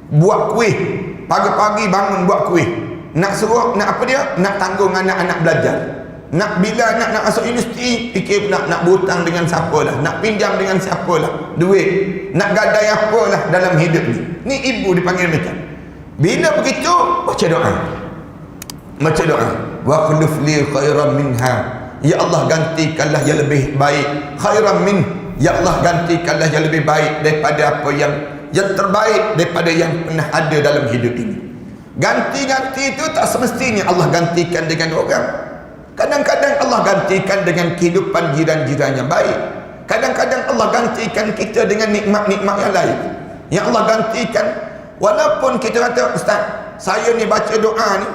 buat kuih, pagi-pagi bangun buat kuih, nak suruh, nak apa dia, nak tanggung anak-anak belajar, nak bila nak masuk universiti, fikir pula nak berhutang dengan siapa lah, nak pinjam dengan siapa lah duit, nak gadai apa lah dalam hidup ni ibu dipanggil macam. Bila begitu baca doa, wa khuluf li khairan minha, ya Allah gantikanlah yang lebih baik, khairan min, ya Allah gantikanlah yang lebih baik daripada apa yang terbaik daripada yang pernah ada dalam hidup ini. Ganti-ganti itu tak semestinya Allah gantikan dengan orang. Kadang-kadang Allah gantikan dengan kehidupan jiran-jiran yang baik. Kadang-kadang Allah gantikan kita dengan nikmat-nikmat yang lain. Yang Allah gantikan, walaupun kita kata, Ustaz, saya ni baca doa ni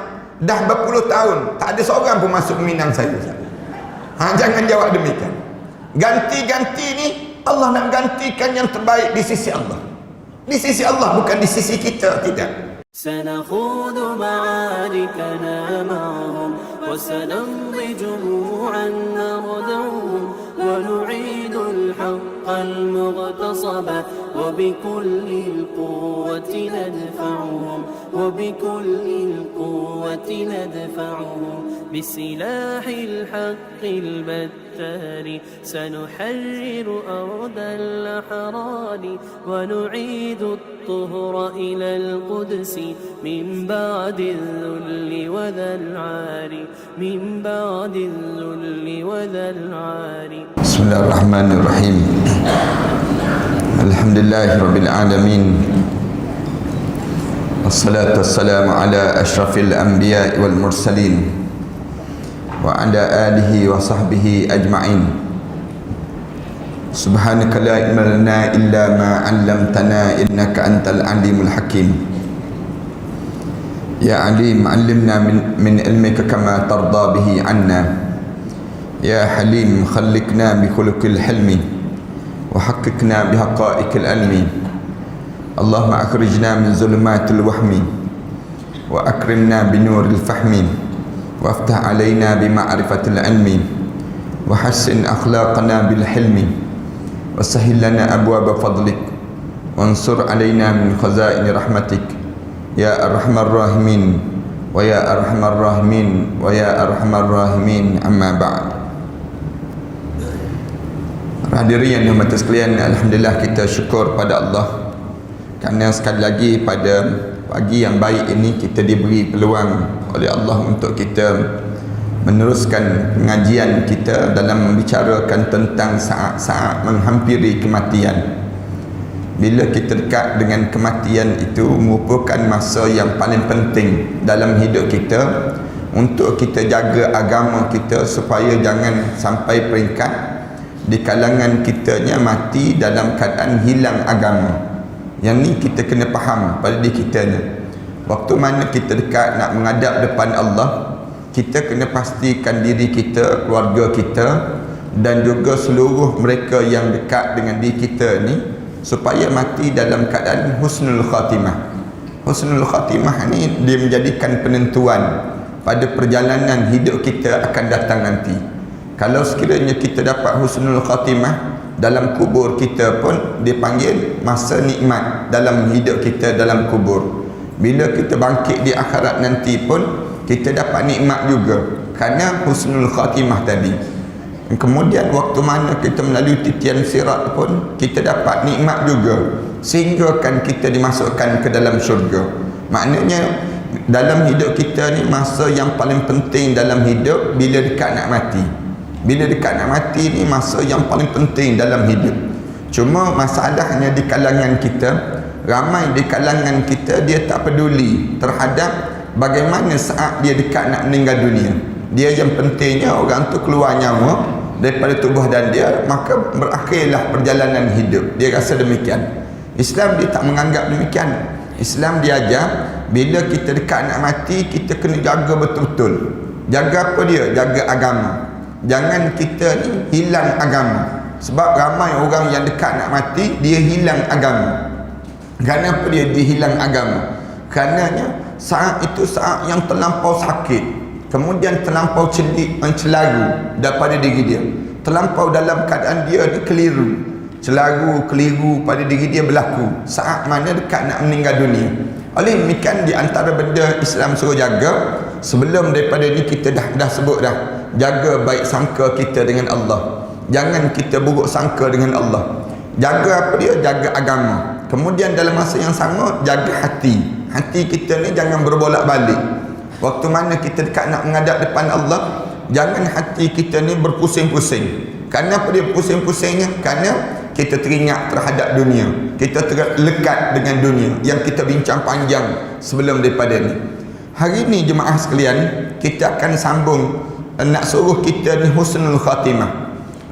dah berpuluh tahun, tak ada seorang pun masuk minang saya. Jangan jawab demikian. Ganti-ganti ni Allah nak gantikan yang terbaik di sisi Allah. Di sisi Allah, bukan di sisi kita, tidak. سنخوض معاركنا معهم وسنمضي جموعا نردعهم ونعيد الحق المغتصب وبكل القوة ندفعهم وبكل القوة ندفعهم بسلاح الحق البتار سنحرر أرض الأحرار ونعيد الطهر إلى القدس من بعد الذل وذا العار من بعد الذل وذا العار. بسم الله الرحمن الرحيم. الحمد لله رب العالمين والصلاة والسلام على أشرف الأنبياء والمرسلين وعلى آله وصحبه أجمعين. سبحانك لا علم لنا إلا ما علمتنا إنك أنت العليم الحكيم. يا عليم علمنا من علمك كما ترضى به عنا. يا حليم خلقنا بخلق الحلم وحققنا بحقائق العلم. اللهم أخرجنا من ظلمات الوهم وأكرمنا بنور الفهم وافتح علينا بمعرفة العلم وحسن أخلاقنا بالحلم وسهل لنا أبواب فضلك وانصر علينا من خزائن رحمتك يا أرحم الراحمين ويا أرحم الراحمين ويا أرحم الراحمين. أما بعد. Hadirin yang dirahmati sekalian, alhamdulillah kita syukur pada Allah kerana sekali lagi pada pagi yang baik ini kita diberi peluang oleh Allah untuk kita meneruskan pengajian kita dalam membicarakan tentang saat-saat menghampiri kematian. Bila kita dekat dengan kematian itu merupakan masa yang paling penting dalam hidup kita untuk kita jaga agama kita supaya jangan sampai peringkat di kalangan kitanya mati dalam keadaan hilang agama. Yang ni kita kena faham pada diri kita ni. Waktu mana kita dekat nak menghadap depan Allah, kita kena pastikan diri kita, keluarga kita dan juga seluruh mereka yang dekat dengan diri kita ni supaya mati dalam keadaan husnul khatimah. Husnul khatimah ni dia menjadikan penentuan pada perjalanan hidup kita akan datang nanti. Kalau sekiranya kita dapat husnul khatimah dalam kubur kita pun dipanggil masa nikmat dalam hidup kita dalam kubur. Bila kita bangkit di akhirat nanti pun kita dapat nikmat juga kerana husnul khatimah tadi. Kemudian waktu mana kita melalui titian sirat pun kita dapat nikmat juga sehingga kan kita dimasukkan ke dalam syurga. Maknanya dalam hidup kita ni masa yang paling penting dalam hidup bila dekat nak mati. Bila dekat nak mati ni masa yang paling penting dalam hidup. Cuma masalahnya di kalangan kita, ramai di kalangan kita dia tak peduli terhadap bagaimana saat dia dekat nak meninggal dunia. Dia yang pentingnya orang tu keluar nyawa daripada tubuh dan dia, maka berakhirlah perjalanan hidup. Dia rasa demikian. Islam dia tak menganggap demikian. Islam dia ajar bila kita dekat nak mati kita kena jaga betul-betul. Jaga apa dia? Jaga agama. Jangan kita ni hilang agama. Sebab ramai orang yang dekat nak mati dia hilang agama. Kenapa dia hilang agama? Karenanya saat itu saat yang terlampau sakit, kemudian terlampau celik, mencelaru daripada diri dia, terlampau dalam keadaan dia ni keliru, celaru, keliru pada diri dia berlaku saat mana dekat nak meninggal dunia. Oleh demikian di antara benda Islam suruh jaga, sebelum daripada ni kita dah sebut dah, jaga baik sangka kita dengan Allah. Jangan kita buruk sangka dengan Allah. Jaga apa dia? Jaga agama. Kemudian dalam masa yang sama jaga hati. Hati kita ni jangan berbolak-balik. Waktu mana kita dekat nak menghadap depan Allah, jangan hati kita ni berpusing-pusing. Kerana apa dia pusing-pusingnya? Kerana kita teringat terhadap dunia, kita terlekat dengan dunia yang kita bincang panjang sebelum daripada ni. Hari ni jemaah sekalian, kita akan sambung nak suruh kita ni husnul khatimah.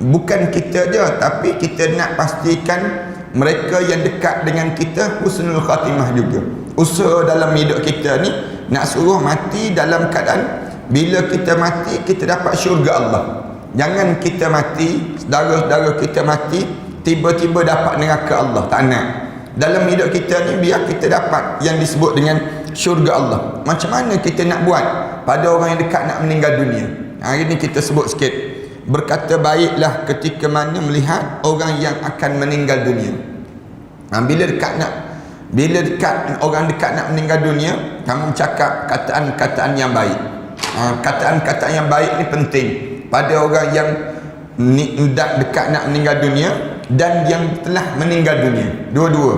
Bukan kita je, tapi kita nak pastikan mereka yang dekat dengan kita husnul khatimah juga. Usaha dalam hidup kita ni nak suruh mati dalam keadaan bila kita mati kita dapat syurga Allah. Jangan kita mati, saudara-saudara kita mati tiba-tiba dapat neraka Allah. Tak nak. Dalam hidup kita ni biar kita dapat yang disebut dengan syurga Allah. Macam mana kita nak buat pada orang yang dekat nak meninggal dunia? Hari ni kita sebut sikit. Berkata baiklah ketika mana melihat orang yang akan meninggal dunia. Bila dekat orang dekat nak meninggal dunia, kamu cakap kataan-kataan yang baik. Kataan-kataan yang baik ni penting pada orang yang dekat nak meninggal dunia dan yang telah meninggal dunia. Dua-dua.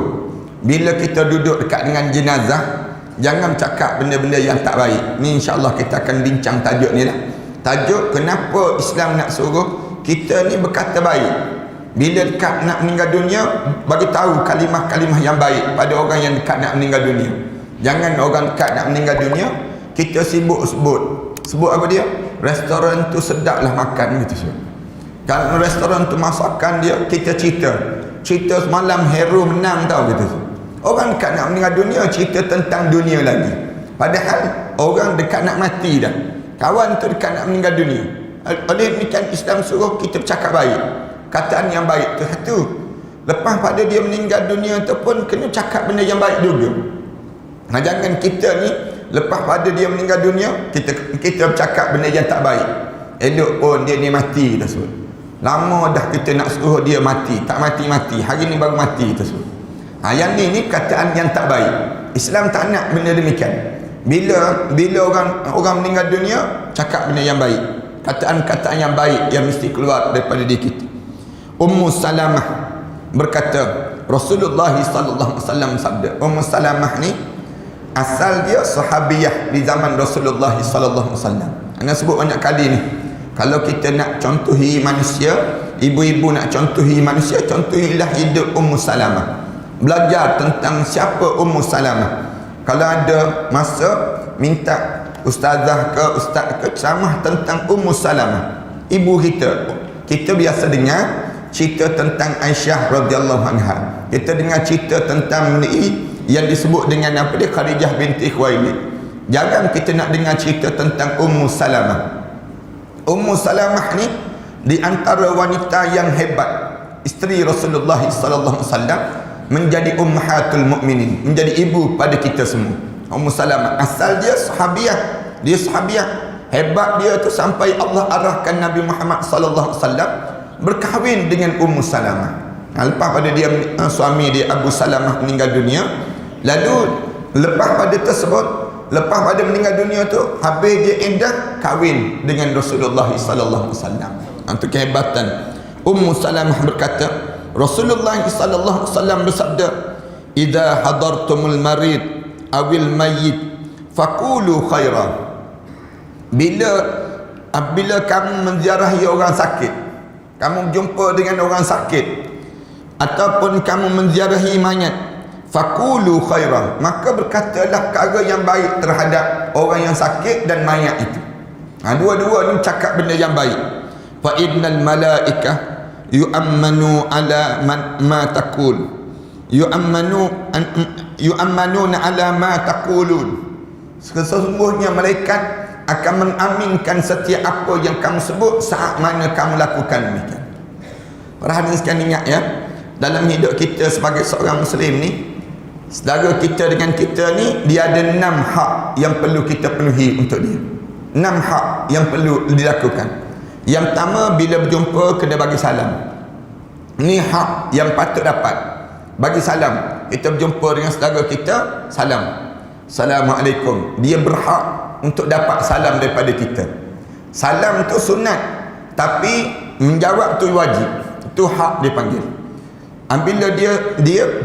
Bila kita duduk dekat dengan jenazah, jangan cakap benda-benda yang tak baik. Ni insya-Allah kita akan bincang tajuk ni lah. Tajuk kenapa Islam nak suruh kita ni berkata baik. Bila dekat nak meninggal dunia, bagi tahu kalimah-kalimah yang baik pada orang yang dekat nak meninggal dunia. Jangan orang dekat nak meninggal dunia kita sibuk sebut apa dia? Restoran tu sedap lah makan gitu. Kalau restoran tu masakan dia, kita cerita semalam hero menang tau gitu. Orang dekat nak meninggal dunia cerita tentang dunia lagi. Padahal orang dekat nak mati dah. Kawan tu dekat nak meninggal dunia. Oleh demikian Islam suruh kita bercakap baik. Kataan yang baik tu satu. Lepas pada dia meninggal dunia tu pun kena cakap benda yang baik juga. Jangan kita ni lepas pada dia meninggal dunia kita bercakap benda yang tak baik. Elok pun dia ni mati kita sebut. Lama dah kita nak suruh dia mati, tak mati-mati. Hari ni baru mati kita sebut. Yang ni kataan yang tak baik. Islam tak nak benda demikian. Bila orang meninggal dunia, cakap benda yang baik. Kataan-kataan yang baik yang mesti keluar daripada diri kita. Ummu Salamah berkata, Rasulullah sallallahu alaihi wasallam sabda. Ummu Salamah ni asal dia sahabiyah di zaman Rasulullah sallallahu alaihi wasallam. Ana sebut banyak kali ni. Kalau kita nak contohi manusia, ibu-ibu nak contohi manusia, contohilah hidup Ummu Salamah. Belajar tentang siapa Ummu Salamah. Kalau ada masa minta ustazah ke ustaz ke ceramah tentang Ummu Salamah, ibu kita. Kita biasa dengar cerita tentang Aisyah radhiyallahu anha. Kita dengar cerita tentang ni yang disebut dengan apa dia, Khadijah binti Khuwailid. Jarang kita nak dengar cerita tentang Ummu Salamah. Ummu Salamah ni di antara wanita yang hebat, isteri Rasulullah sallallahu alaihi wasallam, menjadi ummahatul mukminin, menjadi ibu pada kita semua. Ummu Salamah asal dia sahabiah. Dia sahabiah. Hebat dia tu sampai Allah arahkan Nabi Muhammad sallallahu alaihi wasallam berkahwin dengan Ummu Salamah. Lepas pada dia suami dia Abu Salamah meninggal dunia, lalu lepas pada tersebut, lepas pada meninggal dunia tu, habis dia iddah kahwin dengan Rasulullah sallallahu alaihi wasallam. Itu kehebatan. Ummu Salamah berkata, Rasulullah sallallahu alaihi wasallam bersabda, "Idza hadartumul marid awil mayyit faqulu khairan." Bila kamu menziarahi orang sakit, kamu jumpa dengan orang sakit ataupun kamu menziarahi mayat, faqulu khairan, maka berkatalah perkara yang baik terhadap orang yang sakit dan mayat itu. Dua-dua ni cakap benda yang baik. Fa innal malaikah yu'ammanu ala ma taqul, yu'ammanuna ala ma taqulun. Sesungguhnya malaikat akan mengaminkan setiap apa yang kamu sebut saat mana kamu lakukan demikian. Para hadirin sekalian, ingat ya, dalam hidup kita sebagai seorang muslim ni, saudara kita dengan kita ni, dia ada 6 hak yang perlu kita penuhi untuk dia. 6 hak yang perlu dilakukan. Yang pertama, bila berjumpa kena bagi salam. Ni hak yang patut dapat. Bagi salam, kita berjumpa dengan saudara kita, salam, Assalamualaikum. Dia berhak untuk dapat salam daripada kita. Salam tu sunat, tapi menjawab tu wajib. Itu hak dia panggil. Bila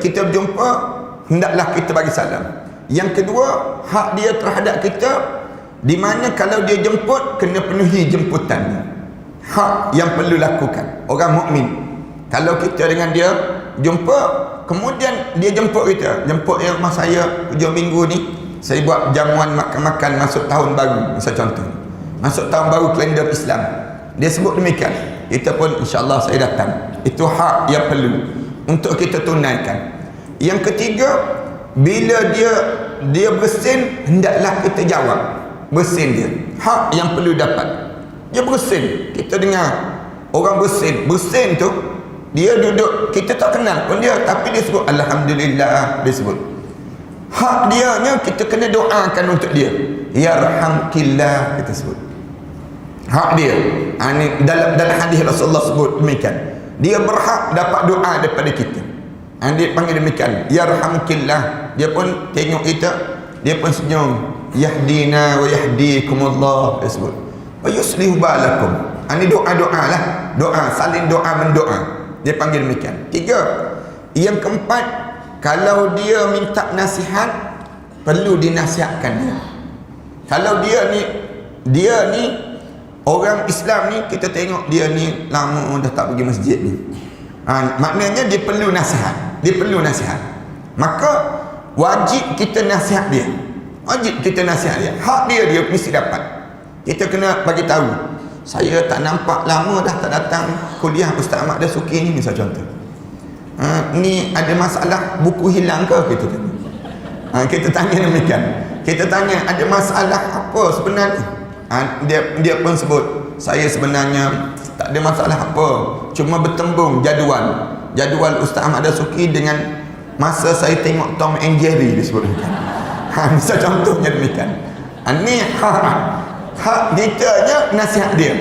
kita berjumpa, hendaklah kita bagi salam. Yang kedua, hak dia terhadap kita, di mana kalau dia jemput, kena penuhi jemputannya. Hak yang perlu lakukan orang mukmin. Kalau kita dengan dia jumpa, kemudian dia jemput kita, jemput yang rumah saya hujung minggu ni, saya buat jamuan makan-makan masuk tahun baru, misal contoh masuk tahun baru kalender Islam, dia sebut demikian, kita pun insyaAllah saya datang. Itu hak yang perlu untuk kita tunaikan. Yang ketiga, bila dia bersin, hendaklah kita jawab bersin dia. Hak yang perlu dapat. Dia bersin, kita dengar orang bersin tu, dia duduk, kita tak kenal pun dia, tapi dia sebut Alhamdulillah, dia sebut. Hak dia nya kita kena doakan untuk dia. Yarhamkillah, kita sebut. Hak dia. Ini dalam hadis Rasulullah sebut demikian. Dia berhak dapat doa daripada kita. Dia panggil demikian, Yarhamkillah. Dia pun tengok kita, dia pun senyum. Yahdina wa yahdikumullah, dia sebut. Wa yuslihu balakum. Ini doa-doa lah. Doa, saling doa mendoa. Dia panggil demikian. Tiga. Yang keempat, kalau dia minta nasihat, perlu dinasihatkan dia. Kalau dia ni orang Islam ni, kita tengok dia ni lama dah tak pergi masjid ni. Maknanya dia perlu nasihat. Dia perlu nasihat. Maka wajib kita nasihat dia. Wajib kita nasihat dia. Hak dia mesti dapat. Kita kena bagi tahu. Saya tak nampak lama dah tak datang kuliah Ustaz Ahmad Dasuki ni, misal contoh. Ni ada masalah buku hilang ke? Kita tanya demikian. Kita tanya ada masalah apa sebenarnya? Dia pun sebut, saya sebenarnya tak ada masalah apa, cuma bertembung jadual Ustaz Ahmad Dasuki dengan masa saya tengok Tom and Jerry, dia sebut demikian. Misal contohnya demikian. Ni hak kita nya nasihat dia.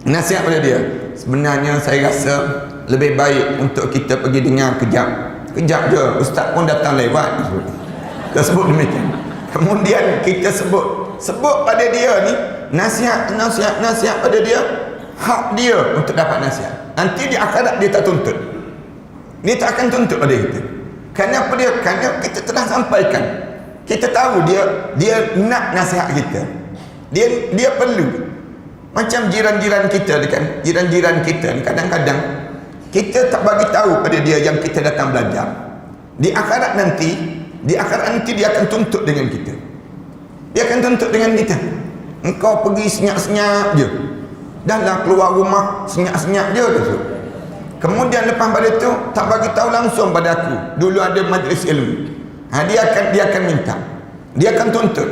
Nasihat pada dia. Sebenarnya saya rasa lebih baik untuk kita pergi dengar kejap je. Ustaz pun datang lewat. Kita sebut demikian. Kemudian kita sebut pada dia ni nasihat pada dia. Hak dia untuk dapat nasihat. Nanti di akhirat dia tak tuntut. Dia tak akan tuntut pada kita. Kenapa dia? Kerana kita telah sampaikan. Kita tahu dia nak nasihat kita. Dia perlu. Macam jiran-jiran kita kan, jiran-jiran kita kadang-kadang kita tak bagi tahu pada dia yang kita datang belajar. Di akhirat nanti dia akan tuntut dengan kita. Dia akan tuntut dengan kita. Engkau pergi senyap-senyap je, dah lah keluar rumah senyap-senyap je tu. Kemudian lepas pada tu tak bagi tahu langsung pada aku. Dulu ada majlis ilmu. Dia akan minta. Dia akan tuntut.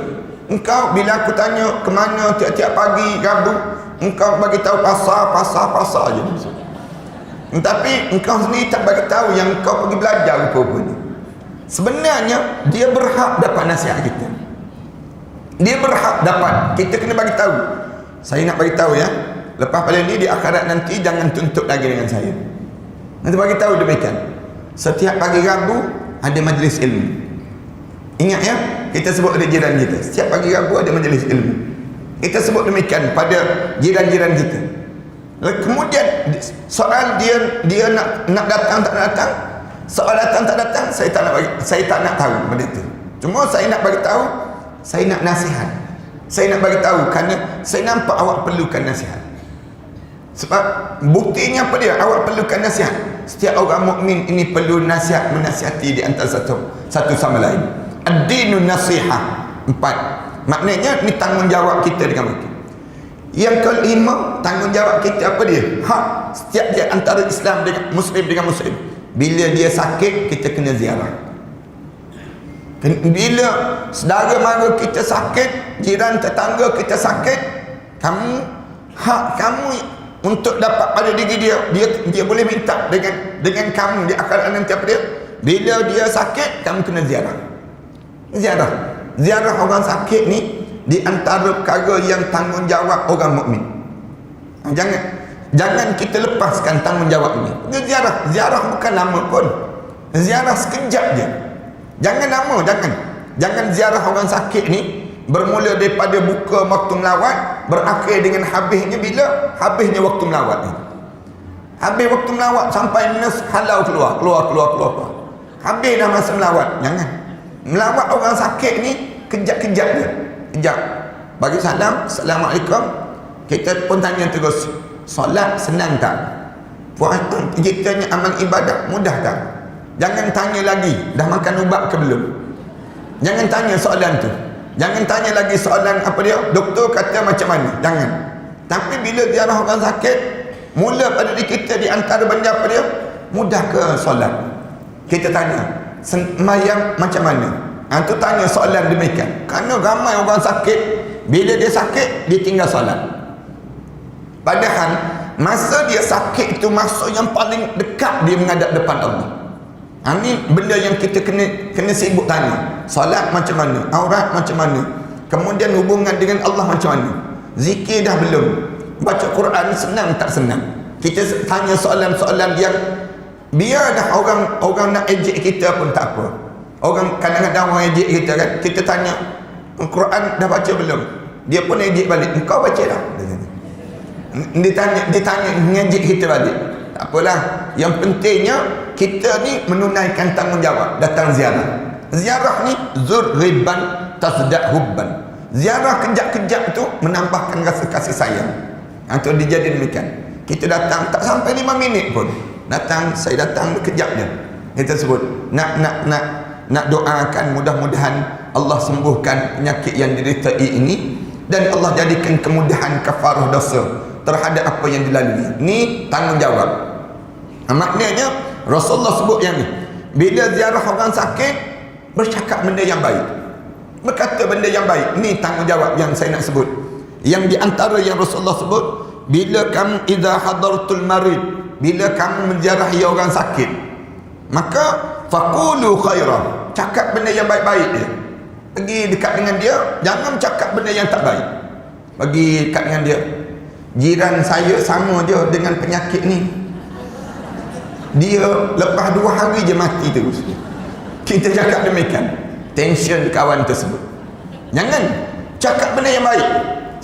Engkau bila aku tanya ke mana tiap-tiap pagi Rabu, engkau bagi tahu pasar je. Tapi engkau sendiri tak bagi tahu yang engkau pergi belajar rupanya. Sebenarnya dia berhak dapat nasihat kita. Dia berhak dapat. Kita kena bagi tahu. Saya nak bagi tahu ya. Lepas pada ni di akhirat nanti jangan tuntut lagi dengan saya. Nanti bagi tahu demikian. Setiap pagi Rabu ada majlis ilmu. Ingat ya, kita sebut pada jiran kita. Setiap pagi Rabu ada majlis ilmu. Kita sebut demikian pada jiran-jiran kita. Kemudian soal dia nak datang tak datang, soal datang tak datang, saya tak nak tahu benda itu. Cuma saya nak bagi tahu, saya nak nasihat. Saya nak bagi tahu kerana saya nampak awak perlukan nasihat. Sebab buktinya apa dia? Awak perlukan nasihat. Setiap orang mukmin ini perlu nasihat, menasihati di antara satu sama lain. Ad-dinun nasihah. 4. Maknanya ni tanggungjawab kita dengan mereka. Yang kelima, tanggungjawab kita apa dia? Hak setiap dia antara Islam dengan Muslim Bila dia sakit, kita kena ziarah. Bila saudara mara kita sakit, jiran tetangga kita sakit, hak kamu untuk dapat pada diri dia boleh minta dengan kamu di akhirat nanti apa dia? Bila dia sakit, kamu kena ziarah. Ziarah orang sakit ni di antara perkara yang tanggungjawab orang mukmin. Jangan kita lepaskan tanggungjawab ini. Pergi ziarah. Ziarah bukan lama pun. Ziarah sekejap je. Jangan lama, jangan. Jangan ziarah orang sakit ni bermula daripada buka waktu melawat, berakhir dengan habisnya bila? Habisnya waktu melawat ni. Habis waktu melawat sampai nurse halau keluar. Habis dah masa melawat. Jangan. Melawat orang sakit ni kejap-kejap je. Kejap. Bagi salam, Assalamualaikum. Kita pun tanya terus, solat senang tak? Puasa kita ni amal ibadah mudah tak? Jangan tanya lagi, dah makan ubat ke belum? Jangan tanya soalan tu. Jangan tanya lagi soalan apa dia, doktor kata macam mana? Jangan. Tapi bila ziarah orang sakit, mula pada diri kita di antara benda apa dia? Mudah ke solat? Kita tanya, sembahyang macam mana? Tu tanya soalan demikian. Kerana ramai orang sakit, bila dia sakit, dia tinggal solat. Padahal masa dia sakit itu masa yang paling dekat dia menghadap depan Allah. Ini benda yang kita kena sibuk tanya. Solat macam mana? Aurat macam mana? Kemudian hubungan dengan Allah macam mana? Zikir dah belum? Baca Quran senang tak senang? Kita tanya soalan-soalan yang biar dah orang nak ejek kita pun tak apa. Orang kadang-kadang orang ejek kita kan, kita tanya Quran dah baca belum? Dia pun ejek balik, engkau baca dah? Dia tanya ngejek kita balik. Tak apalah, yang pentingnya kita ni menunaikan tanggungjawab datang ziarah. Ziarah ni zur riban tasda' hubban. Ziarah kejap-kejap tu menambahkan rasa kasih sayang. Itu dijadikan demikian. Kita datang tak sampai 5 minit pun. Saya datang kejap je. Kita sebut nak doakan mudah-mudahan Allah sembuhkan penyakit yang diderita ini dan Allah jadikan kemudahan kafarah dosa terhadap apa yang dilalui. Ni tanggungjawab. Maknanya Rasulullah sebut yang ni. Bila ziarah orang sakit, bercakap benda yang baik, berkata benda yang baik. Ni tanggungjawab yang saya nak sebut. Yang di antara yang Rasulullah sebut, bila kamu idza hadartul marid, bila kamu menziarahi orang sakit, maka faqulu khairan, cakap benda yang baik-baik dia. Pergi dekat dengan dia, jangan cakap benda yang tak baik. Pergi dekat dengan dia, jiran saya sama dia dengan penyakit ni, dia lepas 2 hari je mati terus. Kita cakap demikian, tension kawan tersebut. Jangan cakap benda yang baik,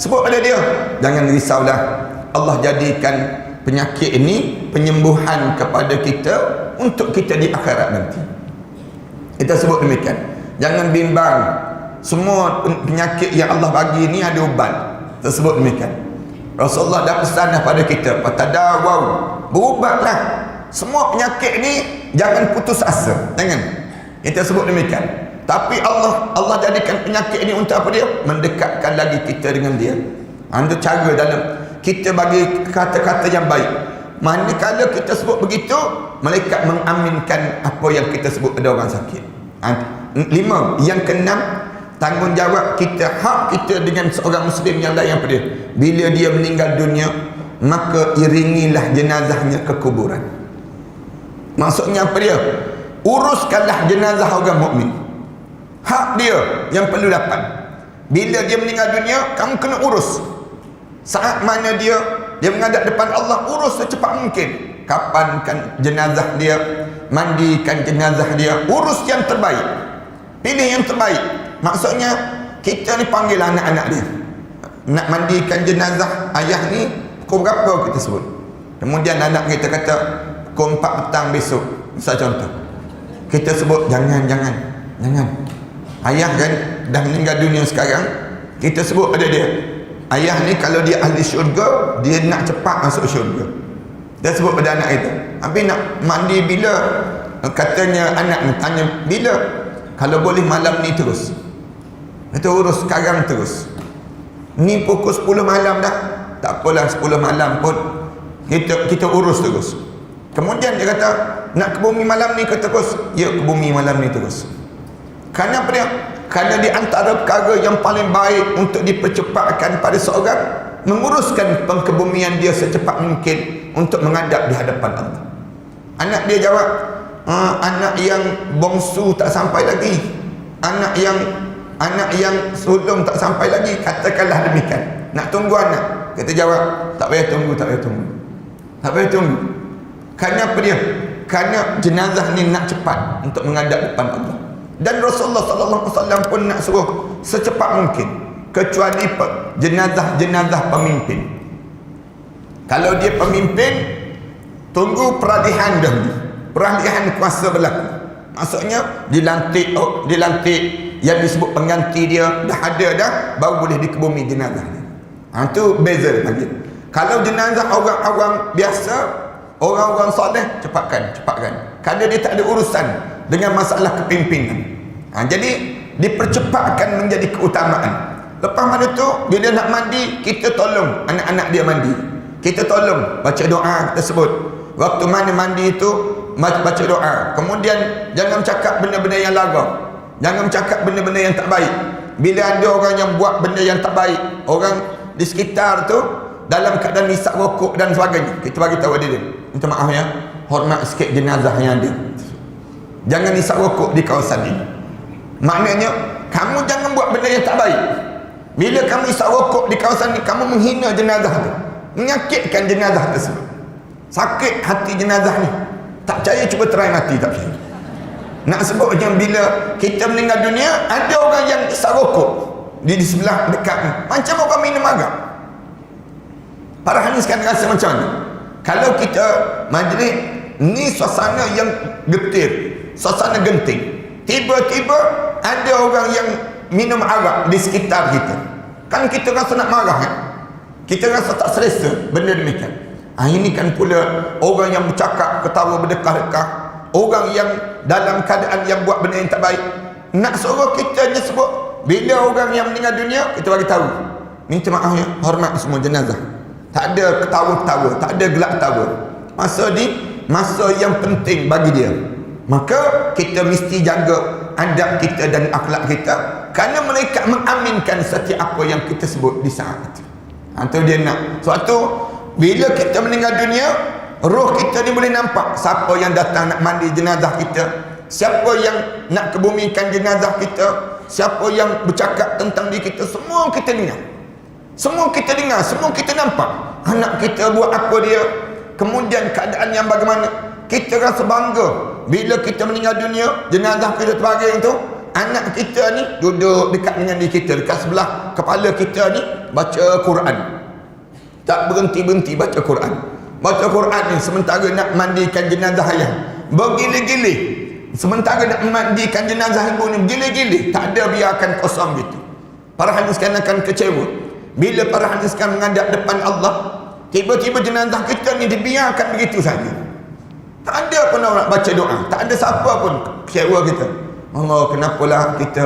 sebut pada dia, jangan risaulah, Allah jadikan penyakit ini penyembuhan kepada kita untuk kita di akhirat nanti. Kita sebut demikian. Jangan bimbang, semua penyakit yang Allah bagi ini ada ubat. Tersebut demikian. Rasulullah dah pesan pada kita, patadawau, berubatlah. Semua penyakit ni jangan putus asa. Jangan. Kita sebut demikian. Tapi Allah jadikan penyakit ini untuk apa dia? Mendekatkan lagi kita dengan dia. Itu cara dalam kita bagi kata-kata yang baik. Manakala kita sebut begitu, malaikat mengaminkan apa yang kita sebut pada orang sakit. 5. Yang ke-6, tanggungjawab kita, hak kita dengan seorang muslim yang lain apa dia? Bila dia meninggal dunia, maka iringilah jenazahnya ke kuburan. Maksudnya apa dia? Uruskanlah jenazah orang mukmin. Hak dia yang perlu dapat. Bila dia meninggal dunia, kamu kena urus. Saat mana dia menghadap depan Allah, urus secepat mungkin. Kapankan jenazah dia, mandikan jenazah dia, urus yang terbaik. Pilih yang terbaik. Maksudnya kita ni panggil anak-anak dia, nak mandikan jenazah ayah ni pukul berapa kita sebut. Kemudian anak kita kata pukul 4 petang besok, misal contoh. Kita sebut jangan. Ayah kan dah meninggal dunia sekarang, kita sebut pada dia, ayah ni kalau dia ahli syurga, dia nak cepat masuk syurga. Dia sebut pada anak kita, habis nak mandi bila? Katanya anak ni tanya bila? Kalau boleh malam ni terus. Kita urus sekarang terus. Ni pukul 10 malam dah, tak apalah 10 malam pun kita urus terus. Kemudian dia kata nak ke bumi malam ni ke terus? Ya, ke bumi malam ni terus. Kerana apa dia? Kerana di antara perkara yang paling baik untuk dipercepatkan pada seorang, menguruskan pengkebumian dia secepat mungkin untuk menghadap di hadapan Allah. Anak dia jawab, anak yang bongsu tak sampai lagi, anak yang sulung tak sampai lagi, katakanlah demikian. Nak tunggu anak? Kita jawab, tak payah tunggu. Tak payah tunggu. Kerana apa dia? Kerana jenazah ni nak cepat untuk menghadap depan Allah. Dan Rasulullah sallallahu alaihi wasallam pun nak suruh secepat mungkin, kecuali jenazah pemimpin. Kalau dia pemimpin, tunggu peralihan dahulu. Peralihan kuasa berlaku. Maksudnya dilantik yang disebut pengganti dia dah ada dah, baru boleh dikebumi jenazah dia. Tu beza dia panggil. Kalau jenazah orang awam biasa, orang-orang soleh, cepatkan. Kerana dia tak ada urusan dengan masalah kepimpinan. Jadi dipercepatkan menjadi keutamaan. Lepas mana tu, bila nak mandi, kita tolong anak-anak dia mandi. Kita tolong baca doa kita sebut. Waktu mana mandi itu baca doa. Kemudian jangan cakap benda-benda yang lara. Jangan cakap benda-benda yang tak baik. Bila ada orang yang buat benda yang tak baik, orang di sekitar tu dalam keadaan isap rokok dan sebagainya, kita bagi tahu dia, minta maaf ya, hormat sikit jenazah yang ada. Jangan isap rokok di kawasan ini. Maknanya kamu jangan buat benda yang tak baik. Bila kamu isap rokok di kawasan ini, kamu menghina jenazah tu, menyakitkan jenazah tersebut. Sakit hati jenazah ni. Tak percaya cuba try mati, tak percaya. Nak sebutnya bila kita meninggal dunia, ada orang yang isap rokok di sebelah dekat ni, macam orang minum arak. Para hadis kan rasa macam ni. Kalau kita majlis ni suasana yang getir, suasana genting, tiba-tiba ada orang yang minum arak di sekitar kita, kan kita rasa nak marah kan? Kita rasa tak selesa benda demikian. Ini kan pula orang yang bercakap, ketawa berdekah-dekah, orang yang dalam keadaan yang buat benda yang tak baik. Nak suruh kita je sebut, bila orang yang meninggal dunia, kita bagi tahu, minta maaf ya, hormat semua jenazah. Tak ada ketawa-ketawa, tak ada gelak tawa. Masa yang penting bagi dia. Maka kita mesti jaga adab kita dan akhlak kita, kerana mereka mengaminkan setiap apa yang kita sebut di saat itu. Itu dia nak. Sebab tu bila kita meninggal dunia, roh kita ni boleh nampak siapa yang datang nak mandi jenazah kita, siapa yang nak kebumikan jenazah kita, siapa yang bercakap tentang diri kita, semua kita dengar. Semua kita dengar, semua kita nampak. Anak kita buat apa dia, kemudian keadaan yang bagaimana. Kita rasa bangga bila kita meninggal dunia, jenazah kita terbaring tu, anak kita ni duduk dekat dengan diri kita, dekat sebelah kepala kita ni, baca Quran. Tak berhenti-berhenti baca Quran. Baca Quran ni sementara nak mandikan jenazah ayah, bergilih-gilih. Sementara nak mandikan jenazah ibu ni, bergilih-gilih. Tak ada biarkan kosong gitu. Para hadis kan akan kecewa bila para hadis kan menghadap depan Allah, tiba-tiba jenazah kita ni dibiarkan begitu saja. Tak ada pun orang nak baca doa, tak ada siapa pun kecewa kita. Allah, kenapalah kita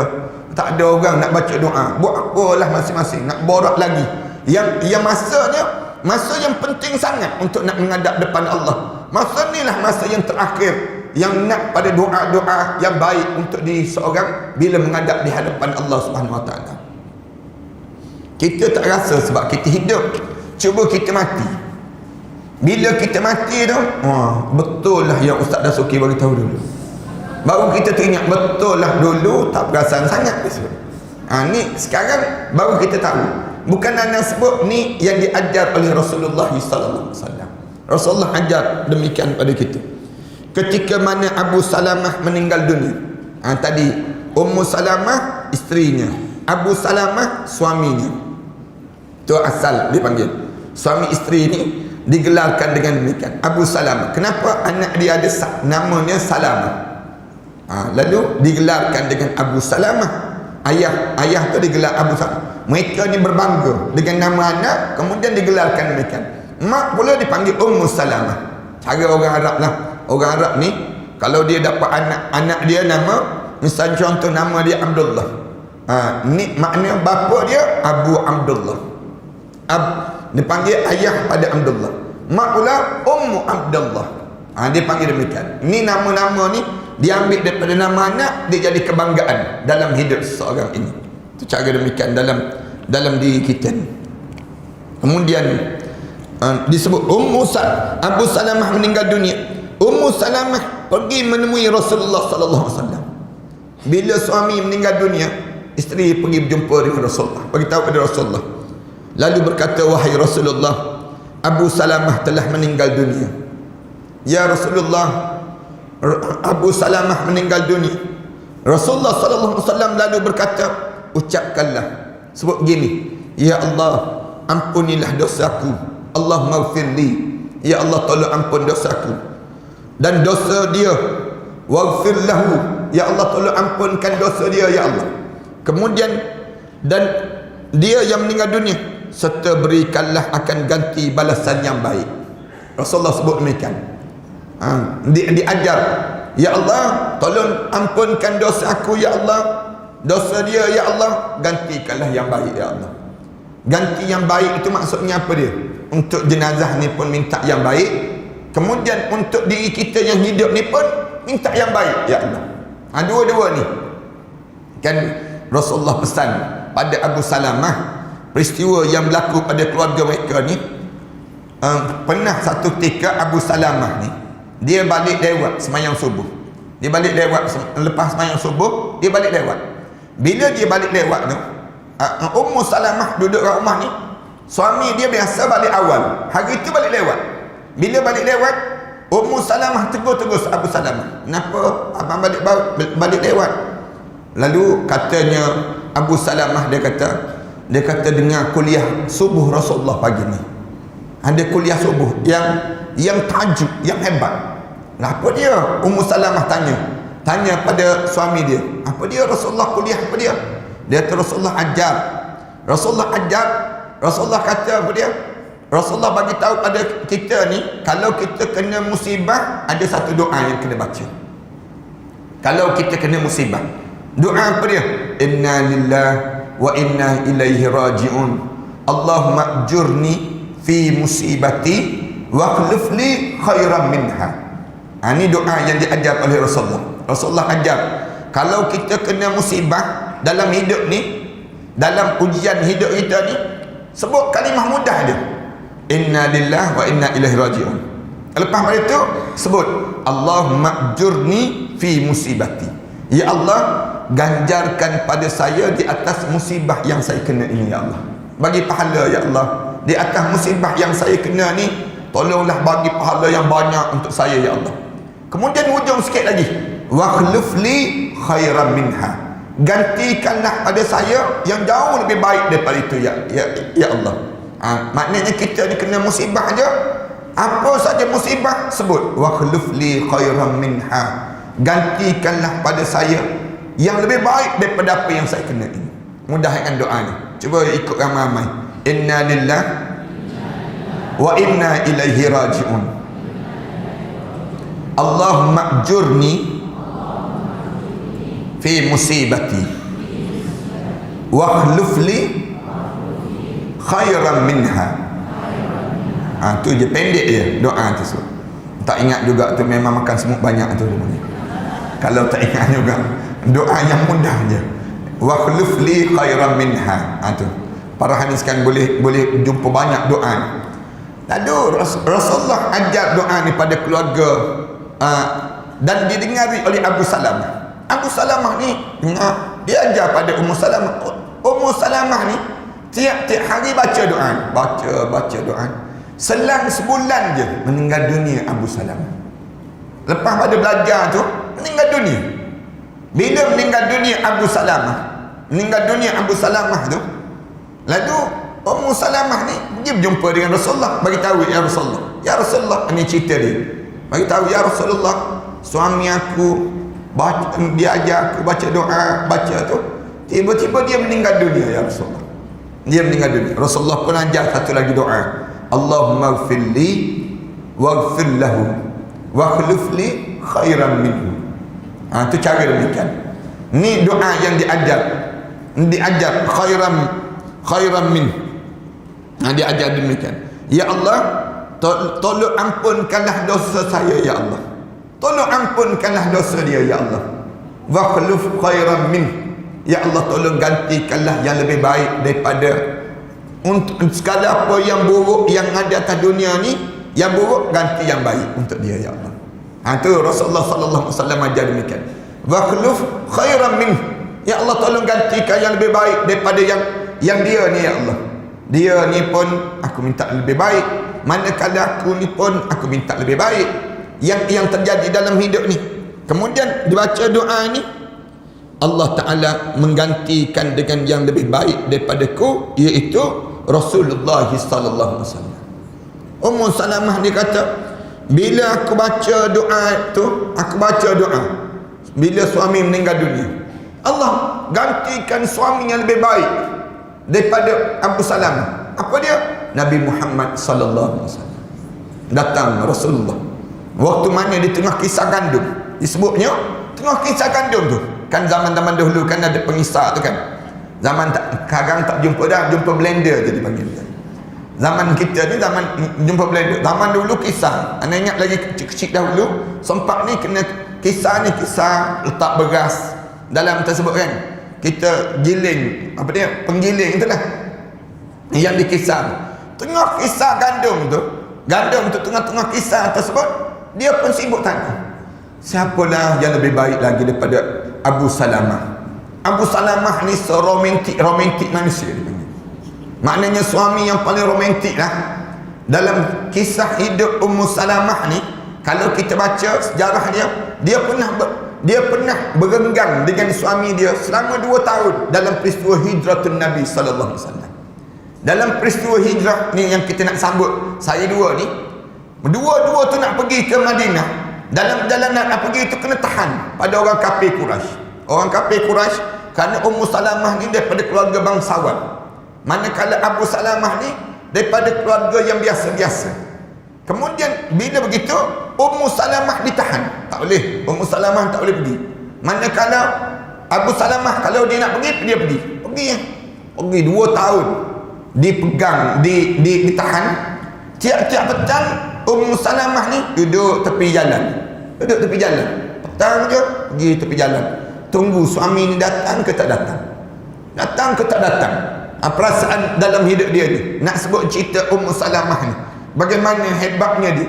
tak ada orang nak baca doa? Buat apalah masing-masing nak borak lagi. Yang masanya masa yang penting sangat untuk nak menghadap depan Allah. Masa inilah masa yang terakhir yang nak pada doa-doa yang baik untuk diri seorang bila menghadap di hadapan Allah Subhanahu Wa Taala. Kita tak rasa sebab kita hidup. Cuba kita mati. Bila kita mati tu, betul lah yang Ustaz Dasuki bagi tahu dulu. Baru kita teringat, betul lah dulu tak perasan sangat. Ni sekarang baru kita tahu. Bukan anda sebut ni yang diajar oleh Rasulullah sallallahu alaihi wasallam. Rasulullah ajar demikian pada kita. Ketika mana Abu Salamah meninggal dunia, tadi Ummu Salamah isterinya, Abu Salamah suaminya. Itu asal dipanggil. Suami isteri ini digelarkan dengan demikian, Abu Salamah. Kenapa anak dia ada namanya Salamah? Lalu digelarkan dengan Abu Salamah. Ayah tu digelar Abu Salamah. Mereka ni berbangga dengan nama anak, kemudian digelarkan demikian. Mak pula dipanggil Ummu Salamah. Cara orang Arab lah. Orang Arab ni kalau dia dapat anak dia nama, misal contoh nama dia Abdullah, ni makna bapa dia Abu Abdullah. Dipanggil ayah pada Abdullah. Mak pula Ummu Abdullah. Dia panggil demikian. Ini nama-nama ni diambil daripada nama anak, dia jadi kebanggaan dalam hidup seseorang ini. Itu cara demikian dalam diri kita ni. Kemudian disebut Abu Salamah meninggal dunia. Ummu Salamah pergi menemui Rasulullah sallallahu alaihi wasallam. Bila suami meninggal dunia, isteri pergi berjumpa dengan Rasulullah, bagi tahu kepada Rasulullah. Lalu berkata, wahai Rasulullah, Abu Salamah telah meninggal dunia. Ya Rasulullah, Abu Salamah meninggal dunia. Rasulullah sallallahu alaihi wasallam lalu berkata, ucapkanlah, sebut gini, ya Allah, ampunilah dosaku, Allahumma ighfirli, ya Allah tolong ampun dosaku dan dosa dia, waghfir lahu, ya Allah tolong ampunkan dosa dia ya Allah. Kemudian dan dia yang meninggal dunia, serta berikanlah akan ganti balasan yang baik. Rasulullah sebut demikian. Diajar, ya Allah tolong ampunkan dosa aku ya Allah, dosa dia ya Allah, gantikanlah yang baik ya Allah. Ganti yang baik itu maksudnya apa dia? Untuk jenazah ni pun minta yang baik, kemudian untuk diri kita yang hidup ni pun minta yang baik ya Allah. Dua-dua ni kan Rasulullah pesan pada Abu Salamah. Peristiwa yang berlaku pada keluarga mereka ni, pernah satu ketika Abu Salamah ni dia balik lewat semayang subuh. Dia balik lewat lepas semayang subuh, dia balik lewat. Bila dia balik lewat tu, Ummu Salamah duduk kat rumah ni. Suami dia biasa balik awal, hari tu balik lewat. Bila balik lewat, Ummu Salamah tegur-tegur Abu Salamah, kenapa abang balik lewat? Lalu katanya Abu Salamah, dia kata dengar kuliah subuh Rasulullah pagi ni. Ada kuliah subuh yang tajuk, yang hebat. Apa dia? Ummu Salamah tanya pada suami dia, apa dia Rasulullah kuliah, apa dia? Dia kata Rasulullah ajar. Rasulullah kata apa dia? Rasulullah bagi tahu pada kita ni, kalau kita kena musibah, ada satu doa yang kena baca. Kalau kita kena musibah, doa apa dia? Inna lillahi wa inna ilaihi raji'un. Allahumma ajurni fi musibati wa akhlif li khairan minha. Ini doa yang diajar oleh Rasulullah. Rasulullah ajar, kalau kita kena musibah dalam hidup ni, dalam ujian hidup kita ni, sebut kalimah mudah dia, inna lillahi wa inna ilaihi raji'un. Lepas pada itu sebut Allahumma ajurni fi musibati, ya Allah ganjarkan pada saya di atas musibah yang saya kena ini ya Allah. Bagi pahala ya Allah di atas musibah yang saya kena ni, tolonglah bagi pahala yang banyak untuk saya ya Allah. Kemudian hujung sikit lagi, wa khlif li khairan minha, gantikanlah pada saya yang jauh lebih baik daripada itu ya Allah. Maknanya kita ni kena musibah aja, apa saja musibah sebut wa khlif li khairan minha, gantikanlah pada saya yang lebih baik daripada apa yang saya kena ini. Mudahkan doa ni. Cuba ikut ramai-ramai. Inna lillahi wa inna ilaihi raji'un. Allahumma ajurni fi musibati wa akhlif li khairan minha. Tu je, pendek je doa tu. Tak ingat juga tu, memang makan semut banyak tu. Kalau tak ingat juga, doa yang mudah je. Wa akhlif li khairan minha. Tu para hadis kan boleh jumpa banyak doa. Lalu Rasulullah ajar doa ni pada keluarga, dan didengari oleh Abu Salamah. Abu Salamah ni dengar, dia ajar pada Ummu Salamah. Ummu Salamah ni tiap-tiap hari baca doa, baca doa. Selang sebulan je meninggal dunia Abu Salamah. Lepas pada belajar tu meninggal dunia. Bila meninggal dunia Abu Salamah tu, lalu Ummu Salamah ni dia berjumpa dengan Rasulullah, bagi tahu ya Rasulullah, ini cerita dia. Bagi tahu ya Rasulullah, suami aku dia ajar aku baca doa, baca tu, tiba-tiba dia meninggal dunia ya Rasulullah. Dia meninggal dunia. Rasulullah pun ajar satu lagi doa, Allahumma ighfirli waghfir lahu wa akhlif li khairan minhu. Tu cara demikian. Ni doa yang diajar khairan min. Diajar demikian. Ya Allah, tolong ampunkanlah dosa saya ya Allah. Tolong ampunkanlah dosa dia ya Allah. Wa akhlif khairan min. Ya Allah tolong gantikanlah yang lebih baik daripada untuk segala apa yang buruk yang ada atas dunia ni, yang buruk ganti yang baik untuk dia ya Allah. Tu Rasulullah sallallahu alaihi wasallam ajar demikian. Wa akhlif khairan min. Ya Allah tolong gantikan yang lebih baik daripada yang dia ni ya Allah. Dia ni pun aku minta lebih baik. manakala aku ni pun aku minta lebih baik yang terjadi dalam hidup ni. Kemudian dibaca doa ni, Allah Ta'ala menggantikan dengan yang lebih baik daripadaku, iaitu Rasulullah sallallahu alaihi wasallam. Ummu Salamah dia kata, bila aku baca doa tu, aku baca doa bila suami meninggal dunia, Allah gantikan suami yang lebih baik daripada Abu Salamah. Apa dia? Nabi Muhammad sallallahu alaihi wasallam. Datang Rasulullah waktu mana di tengah kisah gandum, disebutnya tengah kisah gandum tu. Kan zaman-zaman dahulu kan ada pengisar tu kan. Zaman sekarang tak jumpa dah, jumpa blender je dipanggil. Zaman kita ni zaman jumpa blender. Zaman dulu kisah, anda ingat lagi kecil-kecil dahulu sempat ni kena kisah ni, kisah letak beras dalam tersebut kan. Kita giling, apa dia, penggiling itulah yang dikisah. Tengah kisah gandum tu tengah-tengah kisah tersebut, dia pun sibuk tanya, siapalah yang lebih baik lagi daripada Abu Salamah? Abu Salamah ni seromantik manusia dipanggil. Maknanya suami yang paling romantik lah. Dalam kisah hidup Ummu Salamah ni, kalau kita baca sejarah dia pernah berenggang dengan suami dia selama 2 tahun dalam peristiwa hijratun Nabi sallallahu alaihi wasallam. Dalam peristiwa hijrah ni yang kita nak sambut, saya dua ni dua tu nak pergi ke Madinah. Dalam perjalanan nak pergi itu kena tahan pada orang kafir Quraisy. Orang kafir Quraisy, kerana Ummu Salamah ni daripada keluarga bangsawan, manakala Abu Salamah ni daripada keluarga yang biasa-biasa. Kemudian bila begitu, Ummu Salamah ditahan, tak boleh, Ummu Salamah tak boleh pergi. Manakala Abu Salamah kalau dia nak pergi, dia pergi ya. Pergi 2 tahun dipegang, ditahan. Tiap-tiap petang Ummu Salamah ni duduk tepi jalan. Petang je pergi tepi jalan, tunggu suami ni datang ke tak datang. Perasaan dalam hidup dia ni. Nak sebut cerita Ummu Salamah ni, bagaimana hebatnya dia.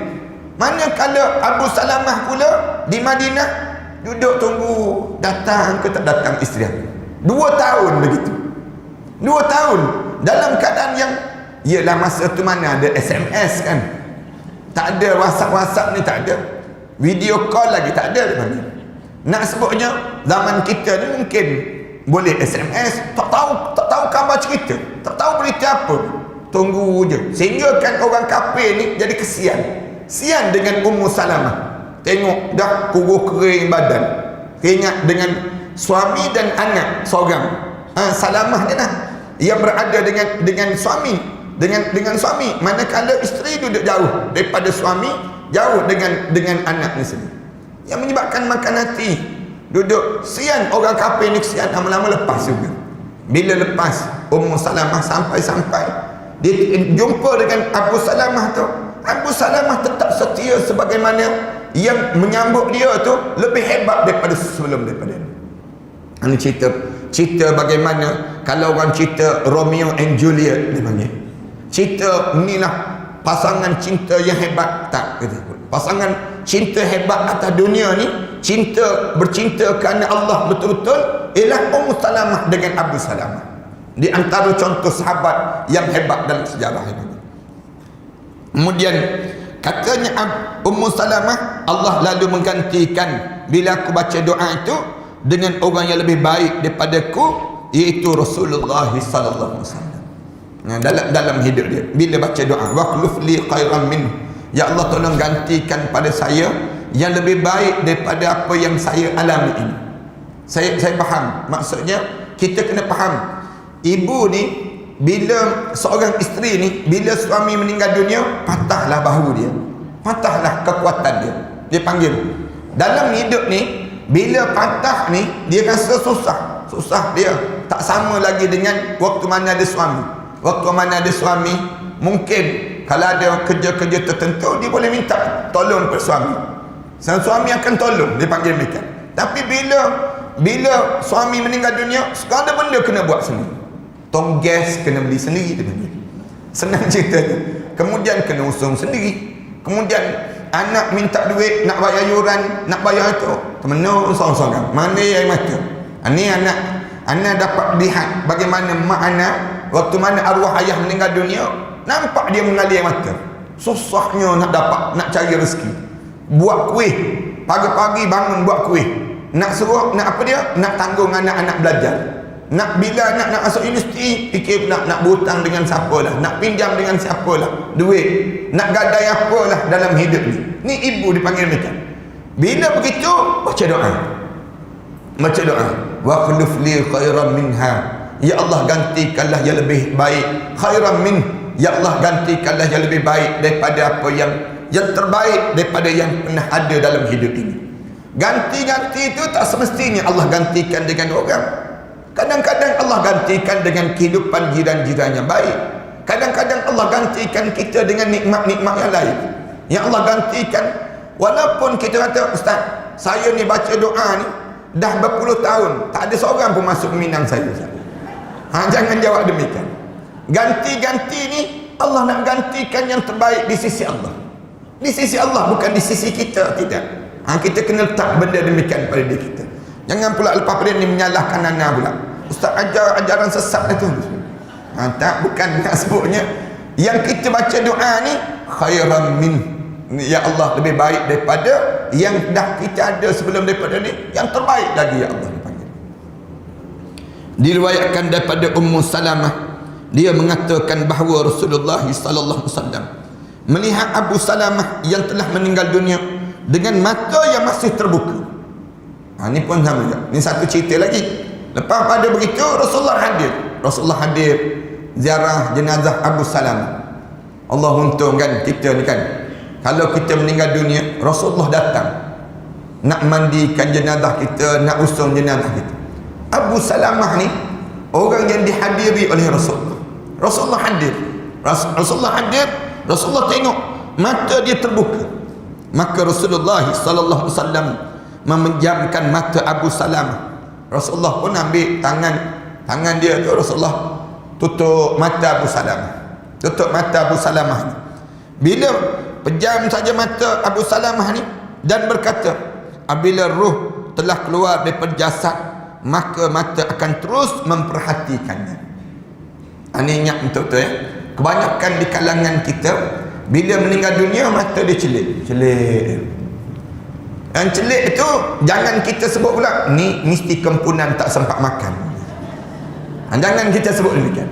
Manakala Abu Salamah pula di Madinah duduk tunggu datang ke tak datang isteri. 2 tahun begitu. 2 tahun dalam keadaan yang, yelah masa tu mana ada SMS kan, tak ada WhatsApp ni, tak ada video call lagi, tak ada. Nak sebutnya zaman kita ni mungkin boleh SMS, tak tahu khabar cerita, tak tahu berita apa, tunggu je. Sehingga kan orang kafir ni jadi kesian dengan Ummu Salamah. Tengok dah kuruh kering badan, teringat dengan suami dan anak seorang. Salamah ni lah yang berada dengan suami, dengan suami, manakala isteri duduk jauh daripada suami, jauh dengan anak ni sendiri, yang menyebabkan makan hati. Duduk sian orang kafir ni, kesian, lama-lama lepas juga. Bila lepas Ummu Salamah sampai dia jumpa dengan Abu Salamah tu, Abu Salamah tetap setia sebagaimana yang menyambut dia tu lebih hebat daripada sebelum daripada ni. Ini cerita bagaimana kalau orang cerita Romeo and Juliet dia panggil. Cerita inilah pasangan cinta yang hebat, tak kata. Pasangan cinta hebat atas dunia ni, bercinta kerana Allah betul-betul, ialah Ummu Salamah dengan Abu Salamah. Di antara contoh sahabat yang hebat dalam sejarah ini. Kemudian katanya Ummu Salamah, Allah lalu menggantikan bila aku baca doa itu dengan orang yang lebih baik daripadaku, iaitu Rasulullah sallallahu alaihi wasallam. Dalam hidup dia bila baca doa, waqluf li khairan min, ya Allah tolong gantikan pada saya yang lebih baik daripada apa yang saya alami ini. Saya faham, maksudnya kita kena faham, ibu ni bila seorang isteri ni, bila suami meninggal dunia, patahlah bahu dia, patahlah kekuatan dia. Dia panggil dalam hidup ni, bila patah ni dia rasa susah dia tak sama lagi dengan waktu mana ada suami. Waktu mana ada suami, mungkin kalau ada kerja-kerja tertentu dia boleh minta tolong pada suami, suami akan tolong, dia panggil mereka. Tapi bila suami meninggal dunia, segala benda kena buat sendiri. Tong gas kena beli sendiri, dia panggil. Senang ceritanya. Kemudian kena usung sendiri. Kemudian anak minta duit, nak bayar yuran, nak bayar itu, temenung sorang-sorang. Mana air mata? Ini anak dapat lihat bagaimana mak anak waktu mana arwah ayah meninggal dunia, nampak dia mengalir air mata. susahnya nak dapat, nak cari rezeki. Buat kuih, pagi-pagi bangun buat kuih. Nak suruh, nak apa dia? Nak tanggung anak-anak belajar. Nak bila nak masuk universiti, fikir nak berhutang dengan siapa lah, nak pinjam dengan siapa lah duit, nak gadai apa lah dalam hidup ni. Ni ibu dipanggil macam. Bila begitu, baca doa. Baca doa. Wa khuluf li khairan minha. Ya Allah, gantikanlah yang lebih baik. Khairan min. Ya Allah, gantikanlah yang lebih baik daripada apa yang terbaik daripada yang pernah ada dalam hidup ini. Ganti-ganti itu tak semestinya Allah gantikan dengan orang. Kadang-kadang Allah gantikan dengan kehidupan jiran-jiran yang baik. Kadang-kadang Allah gantikan kita dengan nikmat-nikmat yang lain. Yang Allah gantikan, walaupun kita kata, Ustaz, saya ni baca doa ni dah berpuluh tahun, tak ada seorang pun masuk minang saya. Jangan jawab demikian. Ganti-ganti ni Allah nak gantikan yang terbaik di sisi Allah. Di sisi Allah, bukan di sisi kita. Tidak. Kita kena letak benda demikian pada diri kita. Jangan pula lepas pada ni menyalahkan anak pula. Ustaz ajar ajaran sesat itu. Tak, bukan nak sebutnya. Yang kita baca doa ni khairan min. Ya Allah, lebih baik daripada yang dah kita ada sebelum daripada ni. Yang terbaik lagi ya Allah dipanggil. Diriwayatkan daripada Ummu Salamah, dia mengatakan bahawa Rasulullah sallallahu alaihi wasallam melihat Abu Salamah yang telah meninggal dunia dengan mata yang masih terbuka. Ni pun sama juga. Ni satu cerita lagi. Lepas pada begitu Rasulullah hadir. Rasulullah hadir ziarah jenazah Abu Salamah. Allah untung kan kita ni kan. Kalau kita meninggal dunia, Rasulullah datang nak mandikan jenazah kita, nak usung jenazah kita. Abu Salamah ni orang yang dihadiri oleh Rasulullah. Rasulullah hadir. Rasulullah hadir, Rasulullah tengok mata dia terbuka. Maka Rasulullah sallallahu alaihi wasallam memejamkan mata Abu Salamah. Rasulullah pun ambil tangan dia tu, Rasulullah tutup mata Abu Salamah. Tutup mata Abu Salamah ni. Bila pejam saja mata Abu Salamah ni dan berkata, apabila ruh telah keluar daripada jasad, maka mata akan terus memperhatikannya. Ini ingat betul-betul ya. Kebanyakan di kalangan kita bila meninggal dunia mata dia celik. Yang celik itu jangan kita sebut pula ni mesti kempunan tak sempat makan. Jangan kita sebut demikian.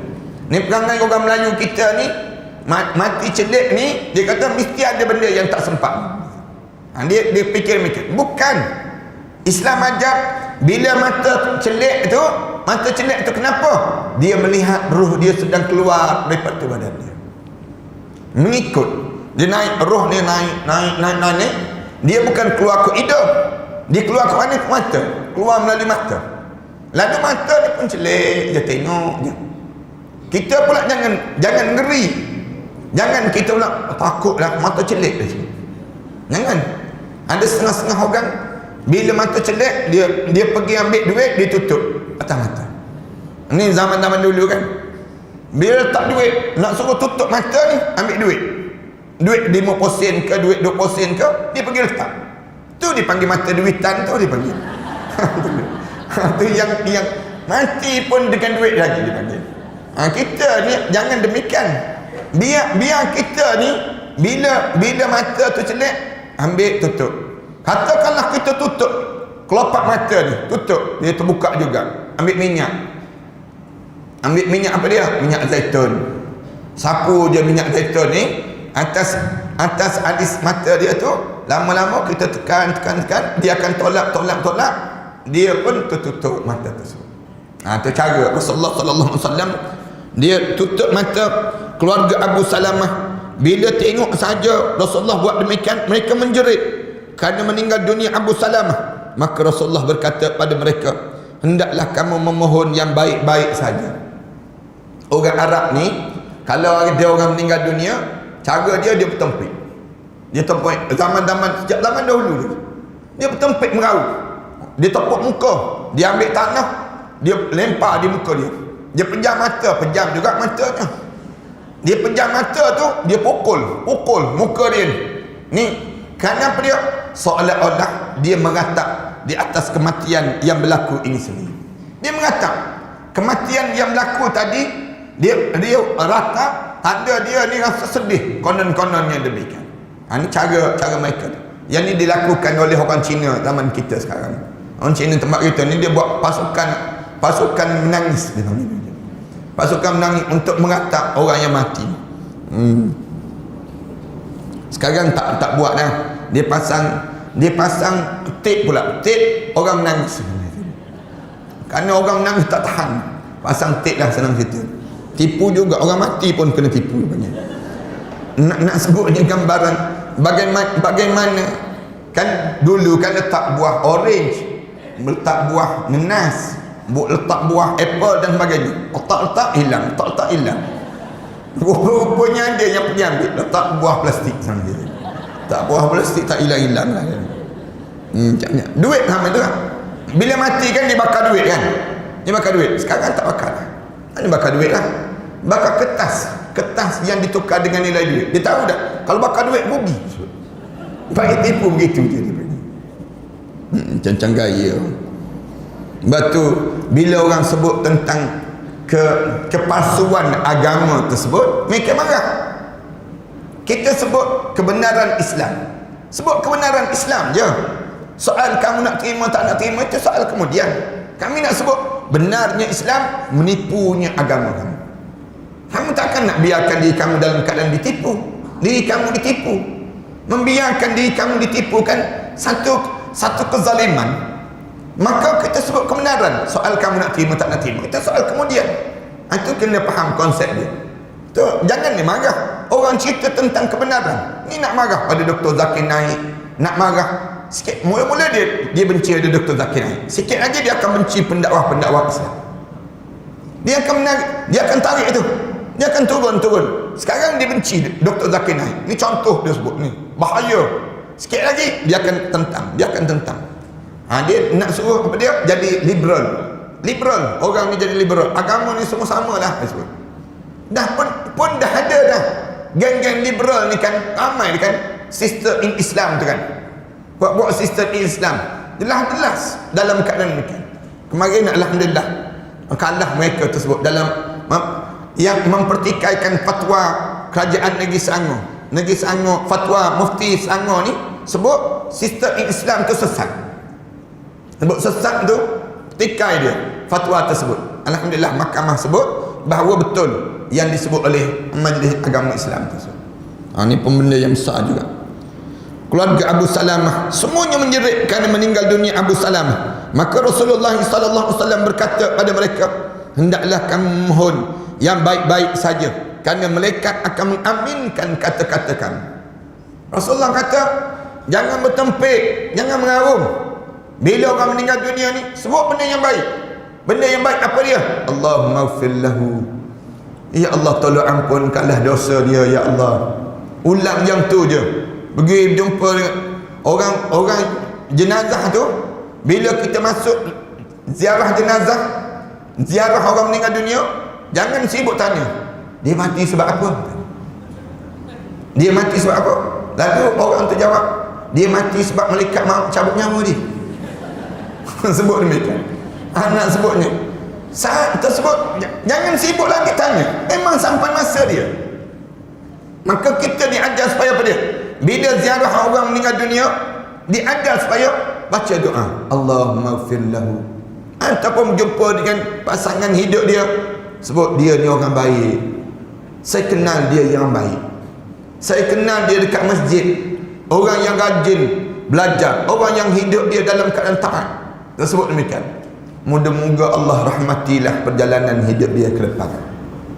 Ni perangai orang Melayu kita ni mati celik ni, dia kata mesti ada benda yang tak sempat. Dia fikir-mikir. Bukan. Islam ajar bila mata celik tu kenapa? Dia melihat ruh dia sedang keluar daripada badan dia. Mengikut. Dia naik, roh dia naik. Dia bukan keluar ke hidung. Dia keluar ke mana? Ke mata. Keluar melalui mata. Lalu mata dia pun celik, dia tengok je. Kita pula jangan ngeri. Jangan kita pula takutlah mata celik dia. Jangan. Ada setengah-setengah orang bila mata celik, dia pergi ambil duit, dia tutup atas mata. Ini zaman-zaman dulu kan. Bila tak duit, nak suruh tutup mata ni, ambil duit. Duit 5% ke, duit 20% ke, dia pergi letak. Tu dipanggil mata duitan tu dipanggil. Tu yang mati pun dengan duit lagi dipanggil. Kita ni jangan demikian. Biar kita ni bila mata tu celik, ambil tutup. Katakanlah kita tutup kelopak mata ni, tutup, dia terbuka juga. Ambil minyak apa dia? Minyak zaitun. Sapu je minyak zaitun ni atas alis mata dia tu, lama-lama kita tekan, dia akan tolak, dia pun tertutup mata tersebut. Tu cara Rasulullah sallallahu alaihi wasallam, dia tutup mata keluarga Abu Salamah. Bila tengok saja Rasulullah buat demikian, mereka menjerit kerana meninggal dunia Abu Salamah. Maka Rasulullah berkata pada mereka, hendaklah kamu memohon yang baik-baik saja. Orang Arab ni, kalau ada orang meninggal dunia, cara dia bertempik. Dia tempik sejak zaman dahulu dia bertempik merauk. Dia tepuk muka, dia ambil tanah, dia lempar di muka dia. Dia pejam mata, pejam juga matanya. Dia pejam mata tu, dia pukul muka dia ni. Kenapa dia? Seolah-olah dia meratap di atas kematian yang berlaku ini sendiri. Dia meratap kematian yang berlaku tadi, dia ratap ada dia ni rasa sedih, konon-kononnya demikian. Ini cara mereka. Yang ni dilakukan oleh orang Cina zaman kita sekarang. Orang Cina tempat kita ni dia buat pasukan menangis. Pasukan menangis untuk mengatap orang yang mati. Sekarang tak buat dah. Dia pasang tape pula. Tape orang menangis. Kerana orang menangis tak tahan. Pasang tape lah, senang cerita. Tipu juga, orang mati pun kena tipu banyak. Nak sebutnya gambaran bagaimana kan dulu kan letak buah orange, letak buah nenas, letak buah apple dan sebagainya. Letak hilang. Rupanya dia yang pergi ambil, letak buah plastik sana dia. Tak buah plastik tak hilang lah. Duit sama tu lah. Bila mati kan dia bakar duit kan. Dia bakar duit. Sekarang tak bakar lah. Dia bakar duit lah. Bakar kertas yang ditukar dengan nilai duit. Dia tahu tak? Kalau bakar duit rugi. Baik tipu begitu je dia pergi. Macam gaya. Sebab tu bila orang sebut tentang kepalsuan agama tersebut, mereka marah. Kita sebut kebenaran Islam. Sebut kebenaran Islam je. Soal kamu nak terima tak nak terima itu soal kemudian. Kami nak sebut benarnya Islam, menipunya agama kamu. Kamu takkan nak biarkan diri kamu dalam keadaan ditipu. Diri kamu ditipu. Membiarkan diri kamu ditipu kan satu kezaliman. Maka kita sebut kebenaran. Soal kamu nak terima tak nak terima, itu soal kemudian. Itu kena faham konsep dia. Tu, jangan dia marah. Orang cerita tentang kebenaran. Ni nak marah pada Dr. Zakir Naik. Nak marah sikit. Mula-mula dia benci ada Dr. Zakir Naik. Sikit lagi dia akan benci pendakwah-pendakwah Islam. Dia akan tarik itu. Dia akan turun. Sekarang dia benci Dr. Zakir Naik. Ni contoh dia sebut ni. Bahaya. Sikit lagi dia akan tentang. Dia nak suruh apa dia? Jadi liberal. Orang ni jadi liberal. Agama ni semua sama lah. Dah pun dah ada dah. Geng-geng liberal ni kan ramai kan. Sister in Islam tu kan. Buat sister in Islam. Jelas dalam keadaan demikian. Kemarin alhamdulillah kalah mereka tersebut dalam yang mempertikaikan fatwa kerajaan Negeri Selangor, fatwa Mufti Selangor ni sebut sister in Islam tu sesat. Sebut sesat tu petikai dia fatwa tersebut. Alhamdulillah mahkamah sebut bahawa betul yang disebut oleh Majlis Agama Islam tersebut. Ini pun benda yang besar juga. Keluarga Abu Salamah semuanya menjerit kerana meninggal dunia Abu Salamah. Maka Rasulullah SAW berkata pada mereka, hendaklah kamu mohon yang baik-baik saja, kerana malaikat akan mengaminkan kata-kata kamu. Rasulullah kata, jangan bertempik, jangan mengarung. Bila orang meninggal dunia ni, sebut benda yang baik. Benda yang baik apa dia? Allahumma ighfir lahu. Ya Allah, tolong ampunkanlah dosa dia, ya Allah. Ulang yang tu je. Pergi jumpa orang jenazah tu. Bila kita masuk ziarah jenazah, ziarah orang meninggal dunia, jangan sibuk tanya dia mati sebab apa. Lalu orang tu jawab, dia mati sebab malaikat maut cabut nyawa dia. Sebut demikian. Nak sebutnya saat tersebut jangan sibuk lagi tanya. Memang sampai masa dia. Maka kita diajar supaya apa dia? Bila ziarah orang meninggal dunia, diajar supaya baca doa, Allahumma ighfir lahu. Ataupun jumpa dengan pasangan hidup dia, sebut dia ni orang baik. Saya kenal dia yang baik. Saya kenal dia dekat masjid. Orang yang rajin belajar, orang yang hidup dia dalam keadaan taat. Tersebut demikian. Moga-moga Allah rahmatilah perjalanan hidup dia ke depan.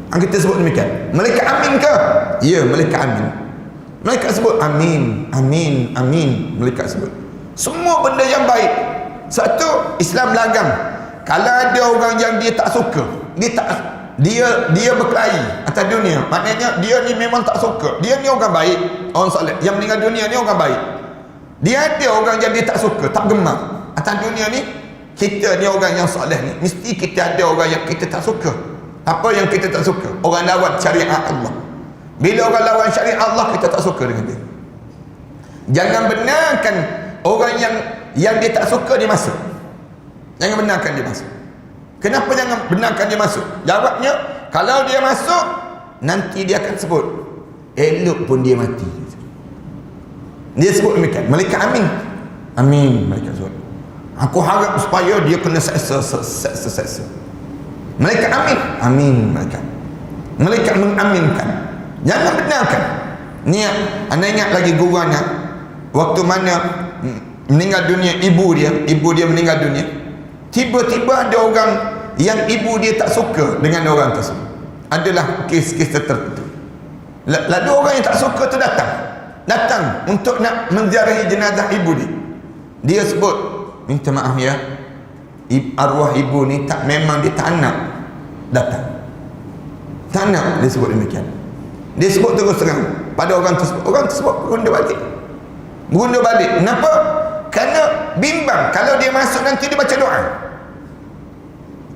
Kita sebut demikian. Malaikat amin ke? Ya, malaikat amin. Malaikat sebut amin. Malaikat sebut semua benda yang baik. Satu, Islam larang kalau ada orang yang dia tak suka, dia berkelahi atas dunia, maknanya dia ni memang tak suka, dia ni orang baik, orang soleh, yang meninggal dunia ni orang baik. Dia ada orang yang dia tak suka, tak gemar atas dunia ni. Kita ni orang yang soleh ni, mesti kita ada orang yang kita tak suka. Apa yang kita tak suka? Orang lawan syariat Allah. Bila orang lawan syariat Allah, kita tak suka dengan dia. Jangan benarkan orang yang dia tak suka dia masuk. Jangan benarkan dia masuk. Kenapa jangan benarkan dia masuk? Jawabnya, kalau dia masuk, nanti dia akan sebut, elok pun dia mati. Dia sebut demikian. Malaikat amin. Amin, malaikat sebut. Aku harap supaya dia kena seksa. Malaikat amin. Amin, malaikat. Malaikat mengaminkan. Jangan benarkan. Ni anda ingat lagi gurunya waktu mana meninggal dunia ibu dia meninggal dunia. Tiba-tiba ada orang yang ibu dia tak suka dengan orang tersebut. Adalah kes-kes tertentu. Lalu orang yang tak suka tu datang untuk nak menziarahi jenazah ibu dia. Dia sebut, minta maaf ya, arwah ibu ni memang dia tak nak datang. Tak nak, dia sebut demikian. Dia sebut terus terang pada orang tersebut. Orang tersebut berunda balik. Kenapa? Kerana bimbang. Kalau dia masuk nanti dia baca doa.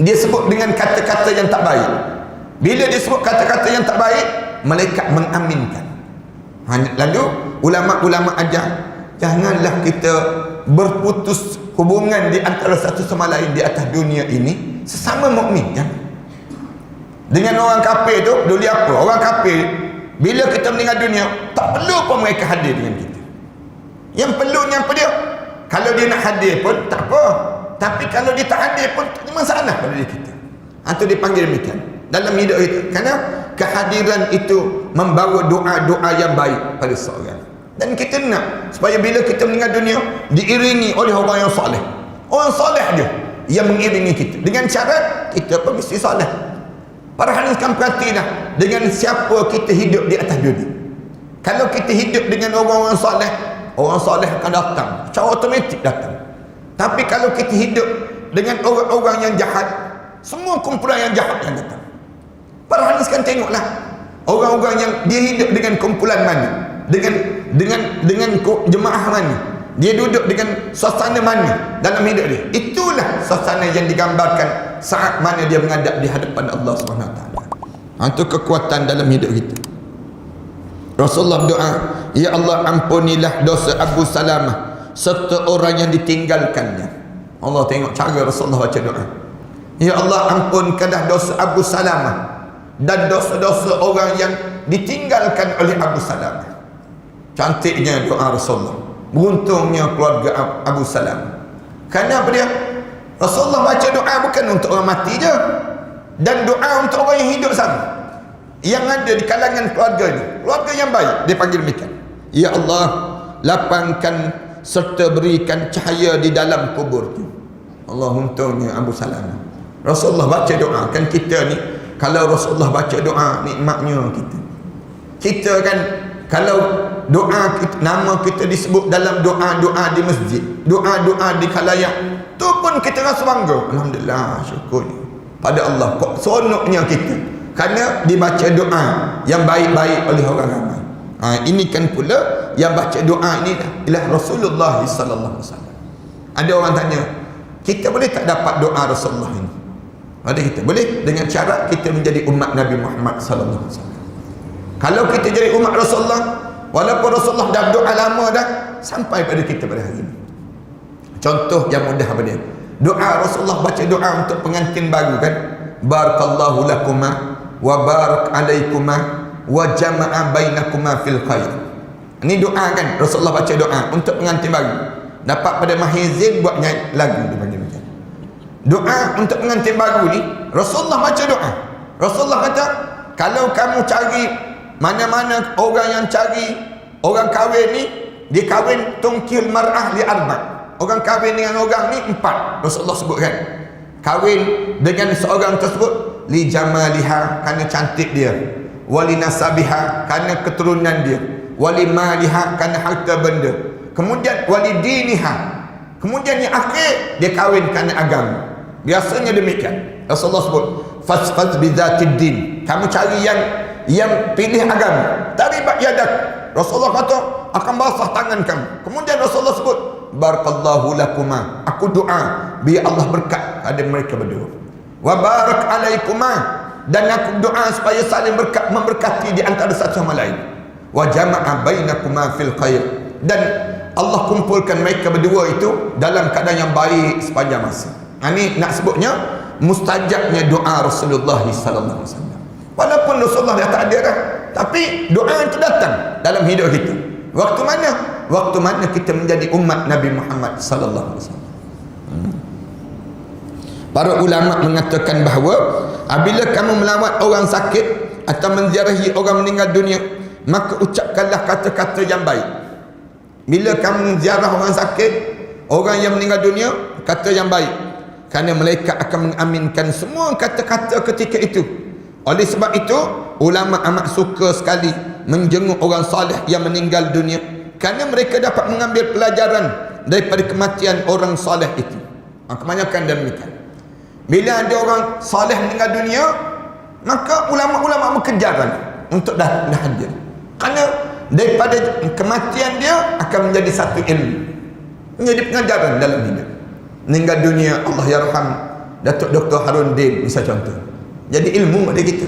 Dia sebut dengan kata-kata yang tak baik. Bila dia sebut kata-kata yang tak baik, malaikat mengaminkan. Lalu ulama-ulama ajar, janganlah kita berputus hubungan di antara satu sama lain di atas dunia ini sesama mukmin, ya. Dengan orang kafir tu dulu apa? Orang kafir bila kita meninggal dunia tak perlu pun mereka hadir dengan kita. Yang perlunya apa dia? Kalau dia nak hadir pun tak apa. Tapi kalau dia tak hadir pun tak ada masalah pada diri kita. Itu dipanggil demikian dalam hidup itu. Kerana kehadiran itu membawa doa-doa yang baik pada seorang. Dan kita nak supaya bila kita meninggal dunia diiringi oleh orang yang soleh. Orang soleh je yang mengiringi kita. Dengan syarat kita pun mesti soleh. Para hadirin perhatilah dengan siapa kita hidup di atas dunia. Kalau kita hidup dengan orang-orang soleh akan datang. Secara automatik datang. Tapi kalau kita hidup dengan orang-orang yang jahat, semua kumpulan yang jahat yang datang. Para hadirin sekalian tengoklah orang-orang yang dia hidup dengan kumpulan mana, dengan jemaah mana, dia duduk dengan suasana mana dalam hidup dia. Itulah suasana yang digambarkan saat mana dia menghadap di hadapan Allah SWT. Itu kekuatan dalam hidup kita. Rasulullah doa, ya Allah ampunilah dosa Abu Salamah serta orang yang ditinggalkannya. Allah tengok cara Rasulullah baca doa. Ya Allah ampunkanlah dosa Abu Salamah dan dosa-dosa orang yang ditinggalkan oleh Abu Salamah. Cantiknya doa Rasulullah. Beruntungnya keluarga Abu Salamah. Kerana apa dia? Rasulullah baca doa bukan untuk orang mati je, dan doa untuk orang yang hidup sama, yang ada di kalangan keluarga ni, keluarga yang baik. Dia panggil demikian, ya Allah lapangkan serta berikan cahaya di dalam kuburnya. Allah, untungnya Abu Salamah. Rasulullah baca doa. Kan kita ni kalau Rasulullah baca doa, nikmatnya kita kan kalau doa kita, nama kita disebut dalam doa-doa di masjid, doa-doa di khalayak, tu pun kita rasa bangga. Alhamdulillah, syukur pada Allah. Kok seronoknya kita kerana dibaca doa yang baik-baik oleh orang ramai. Ini kan pula yang baca doa ini ialah Rasulullah sallallahu alaihi wasallam. Ada orang tanya, kita boleh tak dapat doa Rasulullah ini? Ada kita boleh, dengan syarat kita menjadi umat Nabi Muhammad sallallahu alaihi wasallam. Kalau kita jadi umat Rasulullah, walaupun Rasulullah dah doa lama dah, sampai pada kita pada hari ini. Contoh yang mudah apa dia? Doa Rasulullah baca doa untuk pengantin baru kan? Barakallahu lakuma wa barak alaikuma wa jama'a bainakuma fil khair. Ini doa kan? Rasulullah baca doa untuk pengantin baru. Dapat pada Mahizin buat lagu dia panggil macam. Doa untuk pengantin baru ni Rasulullah baca doa. Rasulullah kata, kalau kamu cari mana-mana orang yang cari orang kahwin ni, dia kahwin tungkil mar'ah li arba'. Orang kahwin dengan orang ni 4. Rasulullah sebutkan. Kahwin dengan seorang tersebut li jamaliha, kerana cantik dia, wali nasabiha, kerana keturunan dia, wali maliha, kerana harta benda, kemudian wali diniha, kemudian yang akhir dia kahwin kerana agama. Biasanya demikian. Rasulullah sebut fasfaz bizatid din, kamu cari yang pilih agama. Taribat yadak, Rasulullah kata akan basah tangan kamu. Kemudian Rasulullah sebut barakallahu lakuma, aku doa biar Allah berkat pada mereka berdua. Wa barak alaikuma, dan aku doa supaya saling berkat, memberkati di antara satu sama lain. Wa jama'a bainakuma fil khair, dan Allah kumpulkan mereka berdua itu dalam keadaan yang baik sepanjang masa. Ini nak sebutnya mustajabnya doa Rasulullah sallallahu alaihi wasallam. Walaupun Rasulullah dah tak ada dah, tapi doa itu datang dalam hidup kita. Waktu mana? Waktu mana kita menjadi umat Nabi Muhammad sallallahu alaihi wasallam. Para ulama mengatakan bahawa apabila kamu melawat orang sakit atau menziarahi orang meninggal dunia, maka ucapkanlah kata-kata yang baik. Bila kamu ziarah orang sakit, orang yang meninggal dunia, kata yang baik, kerana malaikat akan mengaminkan semua kata-kata ketika itu. Oleh sebab itu, ulama amat suka sekali menjenguk orang salih yang meninggal dunia, kerana mereka dapat mengambil pelajaran daripada kematian orang salih itu. Kebanyakan demikian. Bila ada orang salih meninggal dunia, maka ulama-ulama berkejaran untuk dah hadir, kerana daripada kematian dia akan menjadi satu ilmu, menjadi pengajaran dalam hidup. Meninggal dunia, Allah yarham Datuk Dr. Harun Din misal contoh, jadi ilmu pada kita.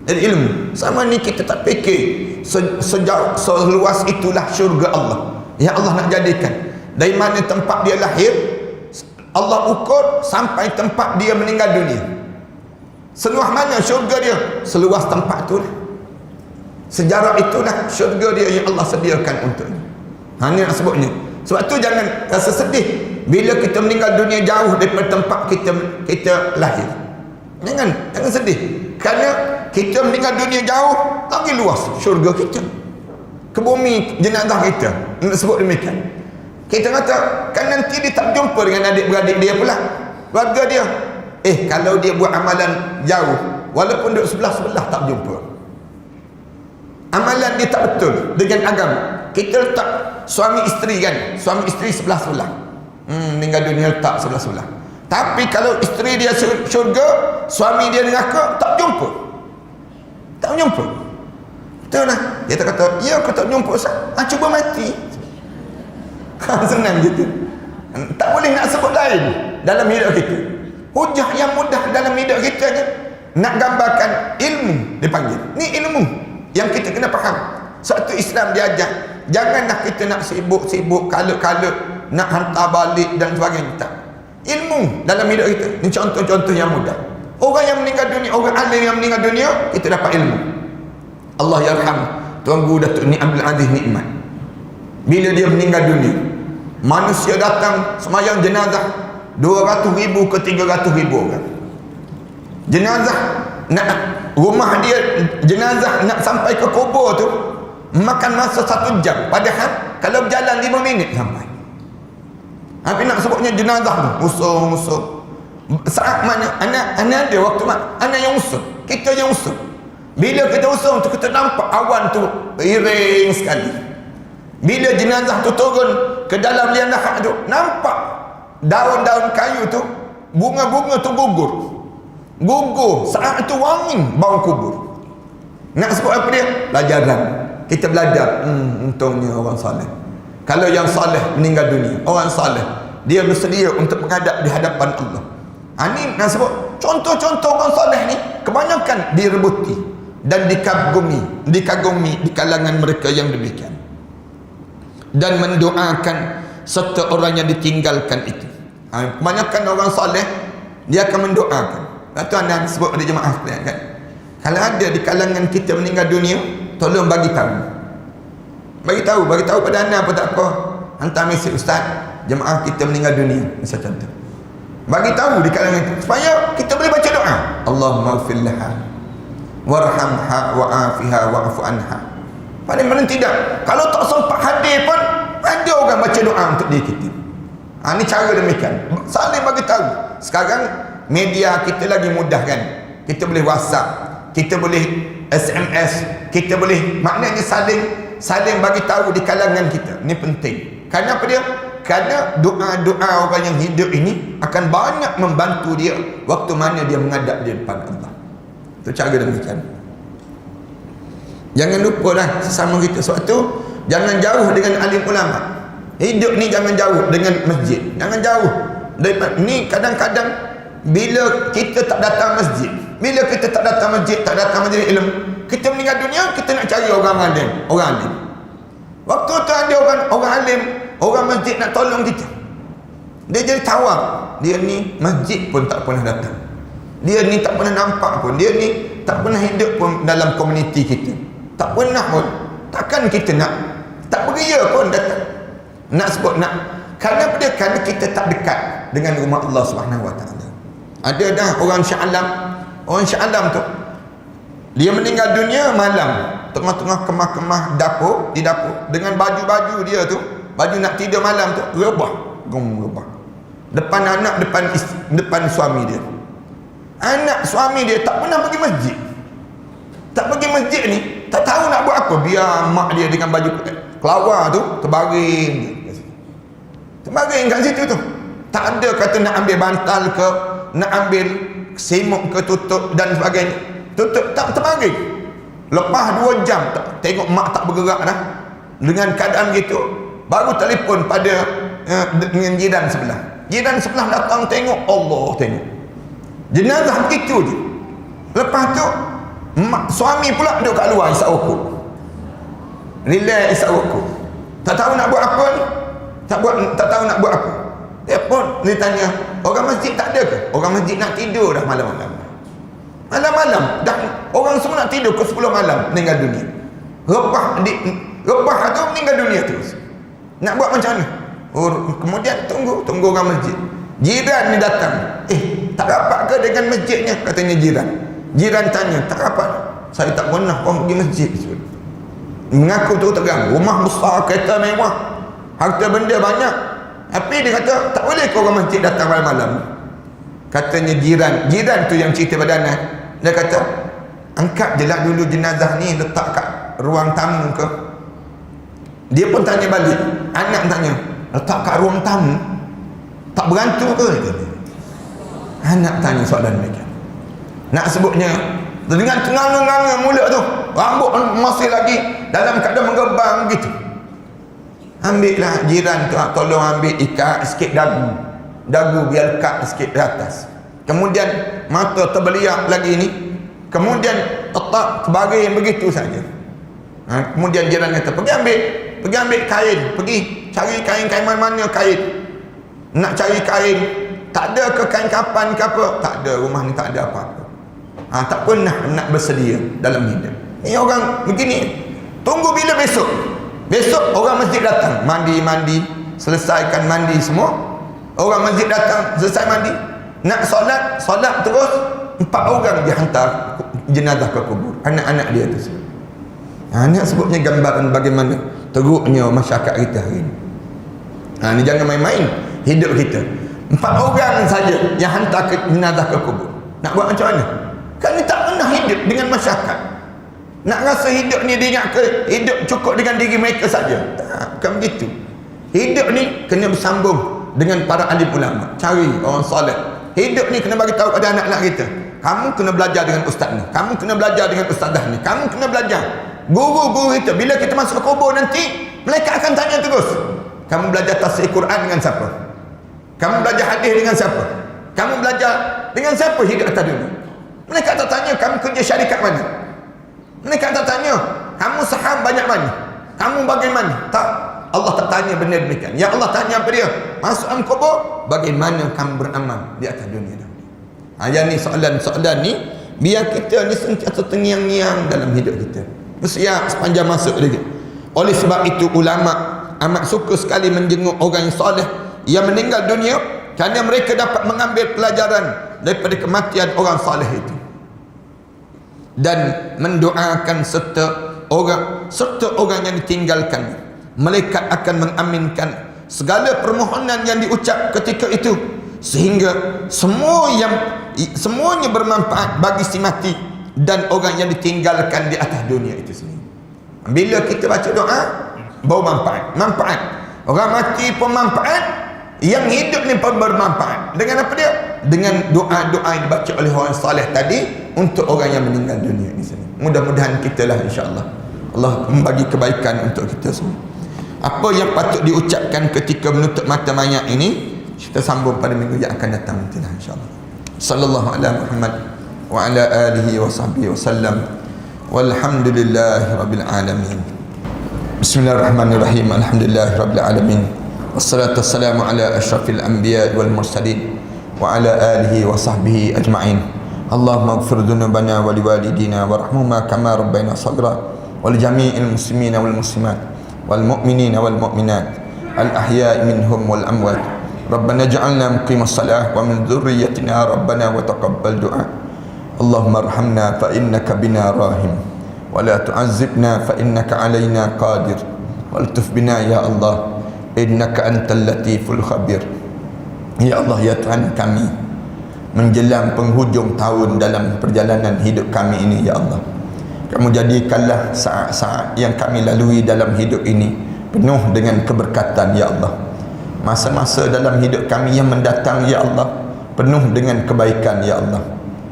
Jadi ilmu sama ni kita tak fikir sejauh seluas itulah syurga Allah yang Allah nak jadikan. Dari mana tempat dia lahir, Allah ukur sampai tempat dia meninggal dunia. Seluas mana syurga dia? Seluas tempat itulah. Sejarah itulah syurga dia yang Allah sediakan untuknya. Ini nak sebutnya. Sebab tu jangan rasa sedih bila kita meninggal dunia jauh daripada tempat kita lahir. Jangan sedih. Kerana kita meninggal dunia jauh, lagi luas syurga kita. Ke bumi jenazah kita. Nak sebut demikian. Kita kata, kan nanti dia tak jumpa dengan adik-beradik dia pula, keluarga dia. Kalau dia buat amalan jauh, walaupun duduk sebelah-sebelah tak jumpa, amalan dia tak betul dengan agama. Kita letak suami isteri kan, suami isteri sebelah-sebelah, meninggal dunia letak sebelah-sebelah. Tapi kalau isteri dia syurga, suami dia neraka, tak jumpa. Betul lah. Dia kata, ya aku tak jumpa Ustaz. Cuba mati. Senang gitu. Tak boleh nak sebut lain dalam hidup kita. Hujah yang mudah dalam hidup kita ni, nak gambarkan ilmu dipanggil. Ni ilmu yang kita kena faham. Satu Islam diajar, janganlah kita nak sibuk kalut-kalut nak hantar balik dan sebagainya. Tak. Ilmu dalam hidup kita. Ni contoh-contoh yang mudah. Orang yang meninggal dunia, orang alim yang meninggal dunia, kita dapat ilmu. Allah yarham Tuanku Datuk Ni Abdul Aziz Nikmat. Bila dia meninggal dunia, manusia datang semayang jenazah 200,000 ke 300,000 orang. Jenazah nak rumah dia, jenazah nak sampai ke kubur tu makan masa 1 jam, padahal kalau berjalan 5 minit sampai. Tapi nak sebutnya jenazah tu usung. Saat mana anak ada waktu anak yang usung, kita yang usung. Bila kita usung tu, kita nampak awan tu iring sekali. Bila jenazah tu turun ke dalam liang lahat tu, nampak daun-daun kayu tu, bunga-bunga tu gugur. Saat tu wangi bau kubur. Nak sebut apa dia? Pelajaran. Kita belajar. Untungnya orang saleh. Kalau yang saleh meninggal dunia, orang saleh, dia bersedia untuk menghadap di hadapan Allah. Ini nak sebut contoh-contoh orang saleh ni kebanyakan direbuti dan dikagumi di kalangan mereka yang demikian, dan mendoakan serta orang yang ditinggalkan itu. Kebanyakan orang saleh dia akan mendoakan. Itu anda sebut pada jemaah sekalian kan, kalau ada di kalangan kita meninggal dunia, tolong bagi tahu pada anda apa tak apa. Hantar mesej, Ustaz, jemaah kita meninggal dunia, misal contoh. Bagi tahu di kalangan itu supaya kita boleh baca doa. Allahumma ighfir laha warhamha wa'afiha wa'fu anha. Paling tidak, kalau tak sempat hadir pun ada orang baca doa untuk diri kita. Ini cara demikian, saling bagi tahu. Sekarang media kita lagi mudah kan, kita boleh WhatsApp, kita boleh SMS, kita boleh, maknanya saling bagi tahu di kalangan kita. Ini penting. Kerana apa dia? Kerana doa-doa orang yang hidup ini akan banyak membantu dia waktu mana dia menghadap di depan Allah. Itu cara demikian. Jangan lupa lah sesama kita. Sebab tu jangan jauh dengan alim ulama. Hidup ni jangan jauh dengan masjid. Jangan jauh daripada ni. Kadang-kadang bila kita tak datang masjid, bila kita tak datang masjid, tak datang majlis ilmu, kita meninggal dunia, kita nak cari orang alim. Waktu tu ada orang alim, orang masjid nak tolong kita, dia jadi tawar. Dia ni masjid pun tak pernah datang, dia ni tak pernah nampak pun, dia ni tak pernah hidup pun dalam komuniti kita. Tak pernah pun. Takkan kita nak, tak beria pun datang. Nak sebut nak. Kerana apa dia? Kerana kita tak dekat dengan rumah Allah Subhanahu Wa Taala. Ada dah orang Shah Alam. Orang Shah Alam tu, dia meninggal dunia malam, tengah-tengah kemah-kemah dapur, di dapur, dengan baju-baju dia tu, baju nak tidur malam tu, rebah. Depan anak, depan suami dia. Anak suami dia tak pernah pergi masjid. Tak pergi masjid ni, tak tahu nak buat apa. Biar mak dia dengan baju kelawar tu terbaring kat situ tu. Tak ada kata nak ambil bantal ke, nak ambil semok ke, tutup dan sebagainya. Tutup, tak, terbaring. Lepas 2 jam tengok mak tak bergerak dah. Dengan keadaan gitu, baru telefon pada dengan jiran sebelah. Jiran sebelah datang tengok, Allah tengok. Jenazah begitu je. Lepas tu suami pula duduk kat luar isap rokok. Relax isap rokok. Tak tahu nak buat apa ni. Tak tahu nak buat apa. Dia pun dia tanya, orang masjid tak ada ke? Orang masjid nak tidur dah malam-malam. Malam-malam dah orang semua nak tidur ke 10 malam meninggal dunia. Rebah tu meninggal dunia terus. Nak buat macam mana? Kemudian tunggu orang masjid. Jiran ni datang. Tak rapat ke dengan masjidnya? Katanya jiran. Jiran tanya, tak rapat. Saya tak pernah pergi masjid. Mengaku tu terang. Rumah besar, kereta mewah, harta benda banyak. Tapi dia kata, tak boleh ke orang masjid datang malam-malam. Katanya jiran tu yang cerita pada anak. Dia kata, angkat je lah dulu jenazah ni, letak kat ruang tamu ke. Dia pun tanya balik. Anak tanya, letak kat ruang tamu, tak berantu ke? Anak tanya soalan mereka. Nak sebutnya, dengan tenganga-nganga mulut tu, rambut masih lagi dalam keadaan menggebang gitu. Ambillah jiran tu, tolong ambil ikat sikit dagu biar lekat sikit di atas. Kemudian mata terbeliak lagi ni, kemudian letak terbaring begitu saja. Kemudian jiran kata, pergi ambil kain, pergi cari kain mana kain. Nak cari kain, tak ada ke kain kapan ke apa? Tak ada, rumah ni tak ada apa-apa. Tak pernah nak bersedia dalam hidup. Ni orang begini. Tunggu bila besok. Besok orang masjid datang, mandi, selesaikan mandi semua. Orang masjid datang, selesai mandi, nak solat terus. 4 orang dihantar jenazah ke kubur, anak-anak dia tu. Ini sebutnya gambaran bagaimana teruknya masyarakat kita hari ini. Ni jangan main-main hidup kita. 4 orang saja yang hantar ke jenazah ke kubur. Nak buat macam mana? Kan ni tak pernah hidup dengan masyarakat. Nak rasa hidup ni dia ingat ke hidup cukup dengan diri mereka saja? Tak, bukan begitu. Hidup ni kena bersambung dengan para alim ulama. Cari orang soleh. Hidup ni kena bagi tahu pada anak-anak kita. Kamu kena belajar dengan ustaz ni. Kamu kena belajar dengan ustazah ni. Kamu kena belajar. Guru-guru kita, bila kita masuk ke kubur nanti, mereka akan tanya terus. Kamu belajar tafsir Quran dengan siapa? Kamu belajar hadis dengan siapa? Kamu belajar dengan siapa hidup atas dunia? Mereka tak tanya kamu kerja syarikat mana. Mereka tak tanya kamu saham banyak mana. Kamu bagaimana? Tak. Allah tak tanya benda demikian. Yang Allah tanya apa dia? Masuk dalam kubur, bagaimana kamu beramal di atas dunia dah. Yang ni soalan-soalan ni biar kita ni sentiasa terngiang-ngiang dalam hidup kita. Bersiap sepanjang masuk lagi. Oleh sebab itu ulama amat suka sekali menjenguk orang yang soleh yang meninggal dunia, kerana mereka dapat mengambil pelajaran daripada kematian orang soleh itu, dan mendoakan serta orang yang ditinggalkan. Malaikat akan mengaminkan segala permohonan yang diucap ketika itu, sehingga semuanya bermanfaat bagi si mati dan orang yang ditinggalkan di atas dunia itu sendiri. Bila kita baca doa, bawa manfaat. Orang mati pun manfaat, yang hidup ni pun bermanfaat. Dengan apa dia? Dengan doa-doa yang dibaca oleh orang saleh tadi untuk orang yang meninggal dunia di sini. Mudah-mudahan kita lah, insya-Allah Allah membagi kebaikan untuk kita semua. Apa yang patut diucapkan ketika menutup mata mayat ini, kita sambung pada minggu yang akan datang nantilah, insya-Allah. Sallallahu alaihi Muhammad wa ala alihi wa sahbihi wasallam. Walhamdulillahirabbil alamin. Bismillahirrahmanirrahim. Alhamdulillahirabbil alamin. Wassalatu wassalamu ala asyrafil anbiya wal mursalin wa ala alihi wa sahbihi ajma'in. اللهم اغفر ذنوبنا ولوالدينا وارحمهما كما ربينا صغيرا ولجميع المسلمين والمسلمات والمؤمنين والمؤمنات الأحياء منهم والأموات. ربنا اجعلنا مقيم الصلاة ومن ذريتنا ربنا وتقبل دعاء. اللهم ارحمنا فإنك بنا راحم ولا تعذبنا فإنك علينا قادر والتف بنا يا الله إنك أنت اللطيف الخبير. Ya Allah, ya Tuhan kami, menjelang penghujung tahun dalam perjalanan hidup kami ini, ya Allah, Kamu jadikanlah saat-saat yang kami lalui dalam hidup ini penuh dengan keberkatan, ya Allah. Masa-masa dalam hidup kami yang mendatang, ya Allah, penuh dengan kebaikan, ya Allah.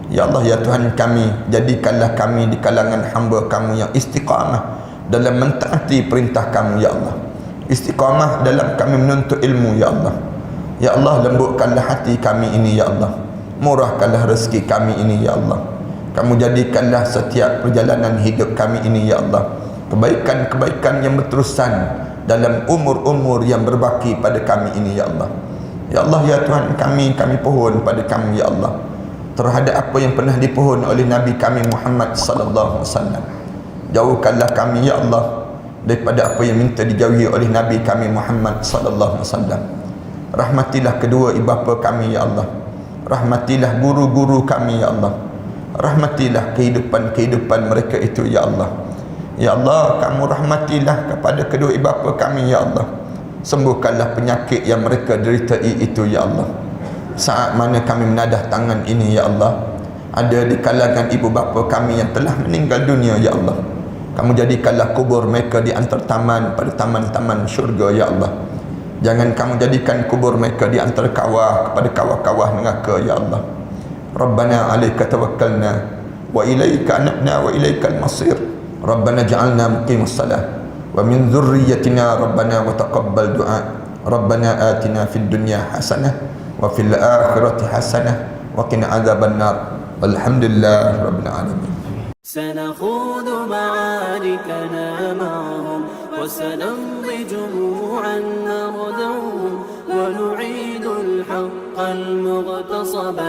Ya Allah, ya Tuhan kami, jadikanlah kami di kalangan hamba Kamu yang istiqamah dalam mentaati perintah Kamu, ya Allah. Istiqamah dalam kami menuntut ilmu, ya Allah. Ya Allah, lembutkanlah hati kami ini, ya Allah. Murahkanlah rezeki kami ini, ya Allah. Kamu jadikanlah setiap perjalanan hidup kami ini, ya Allah, kebaikan-kebaikan yang berterusan dalam umur-umur yang berbaki pada kami ini, ya Allah. Ya Allah, ya Tuhan kami pohon pada Kamu, ya Allah, terhadap apa yang pernah dipohon oleh Nabi kami Muhammad sallallahu alaihi wasallam. Jauhkanlah kami, ya Allah, daripada apa yang minta dijauhi oleh Nabi kami Muhammad sallallahu alaihi wasallam. Rahmatilah kedua ibu bapa kami, ya Allah. Rahmatilah guru-guru kami, ya Allah. Rahmatilah kehidupan mereka itu, ya Allah. Ya Allah, Kamu rahmatilah kepada kedua ibu bapa kami, ya Allah. Sembuhkanlah penyakit yang mereka deritai itu, ya Allah. Saat mana kami menadah tangan ini, ya Allah, ada di kalangan ibu bapa kami yang telah meninggal dunia, ya Allah. Kamu jadikanlah kubur mereka di antara taman pada taman-taman syurga, ya Allah. Jangan Kamu jadikan kubur mereka di antara kawah kepada kawah-kawah neraka, ya Allah. Rabbana alaika tawakkalna wa ilaika anabna wa ilaikal masir. Rabbana ja'alna muqimus salah wa min dhurriyyatina rabbana wa taqabbal du'a. Rabbana atina fid dunya hasanah wa fil akhirati hasanah wa qina adzaban nar. Walhamdulillah rabbil alamin. سنخوض معاركنا معهم وسنمضي جموعا نردعهم ونعيد الحق المغتصب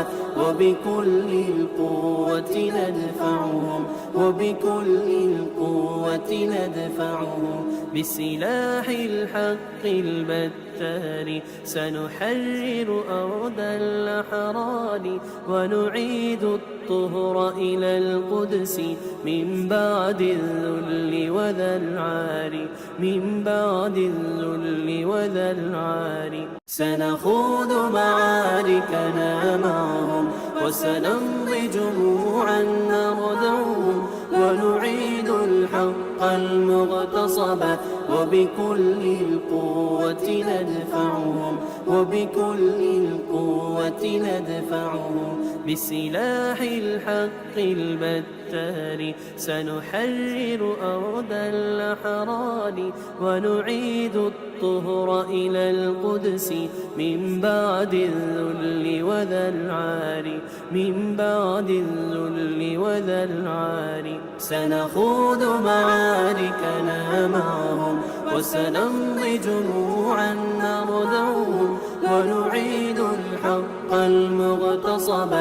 وبكل القوة ندفعهم وبكل القوة ندفعهم بسلاح الحق البتار سنحرر أرض الأحرار ونعيد الطهر إلى القدس من بعد الذل وذا العار من بعد الذل وذا العار سنخوض معاركنا معهم وسنمضي جموعا نردعهم ونعيد الحق المغتصب وبكل القوة ندفعهم وبكل القوة ندفعهم بسلاح الحق البتار سنحرر أرض الأحرار ونعيد الطهر إلى القدس من بعد الذل وذا العار من بعد الذل وذا العار سنخوض معاركنا معهم وسنمضي جموعا نردعهم ونعيد الحق المغتصب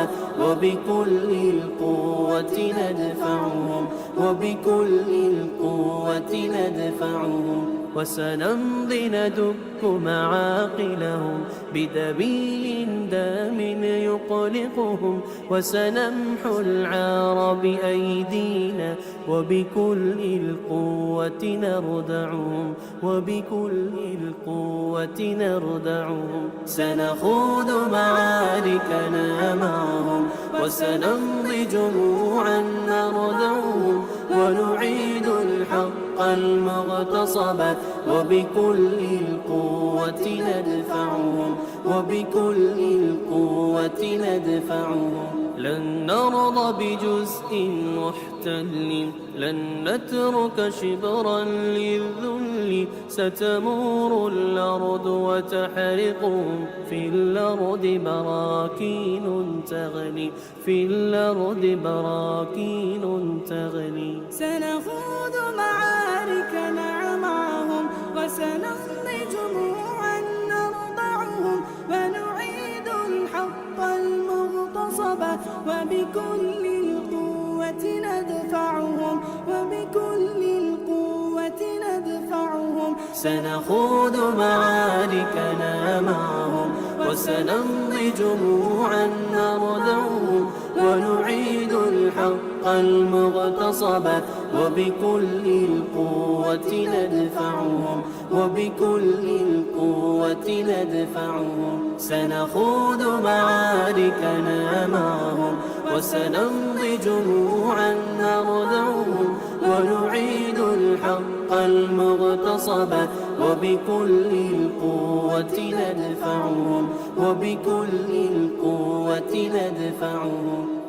وبكل القوة ندفعهم وبكل القوة ندفعهم وسنمضي ندك معاقلهم بدبيل دام يقلقهم وسنمحو العار بأيدينا وبكل القوة نردعهم وبكل القوة نردعهم سنخوض معاركنا معهم وسنمضي جموعا نردعهم ونعيد الحق المغتصب وبكل القوة ندفعهم وبكل القوة ندفعهم لن نرضى بجزء محتل لن نترك شبرا للذل ستمور الأرض وتحرقهم في الأرض براكين تغلي في الأرض براكين تغلي سنخوض معاركنا معهم وسنمضي جموعا نرضعهم ونعيد الحق المغتصب وبكل القوة ندفعهم وبكل القوة ندفعهم سنخوض معاركنا معهم وسنمضي جموعا نردعهم ونعيد الحق المغتصب وبكل القوة ندفعهم وبكل القوة ندفعهم سنخوض معاركنا معهم وسنمضي جموعا نردعهم ونعيد الحق المغتصب وبكل القوة ندفعهم وبكل القوة ندفعهم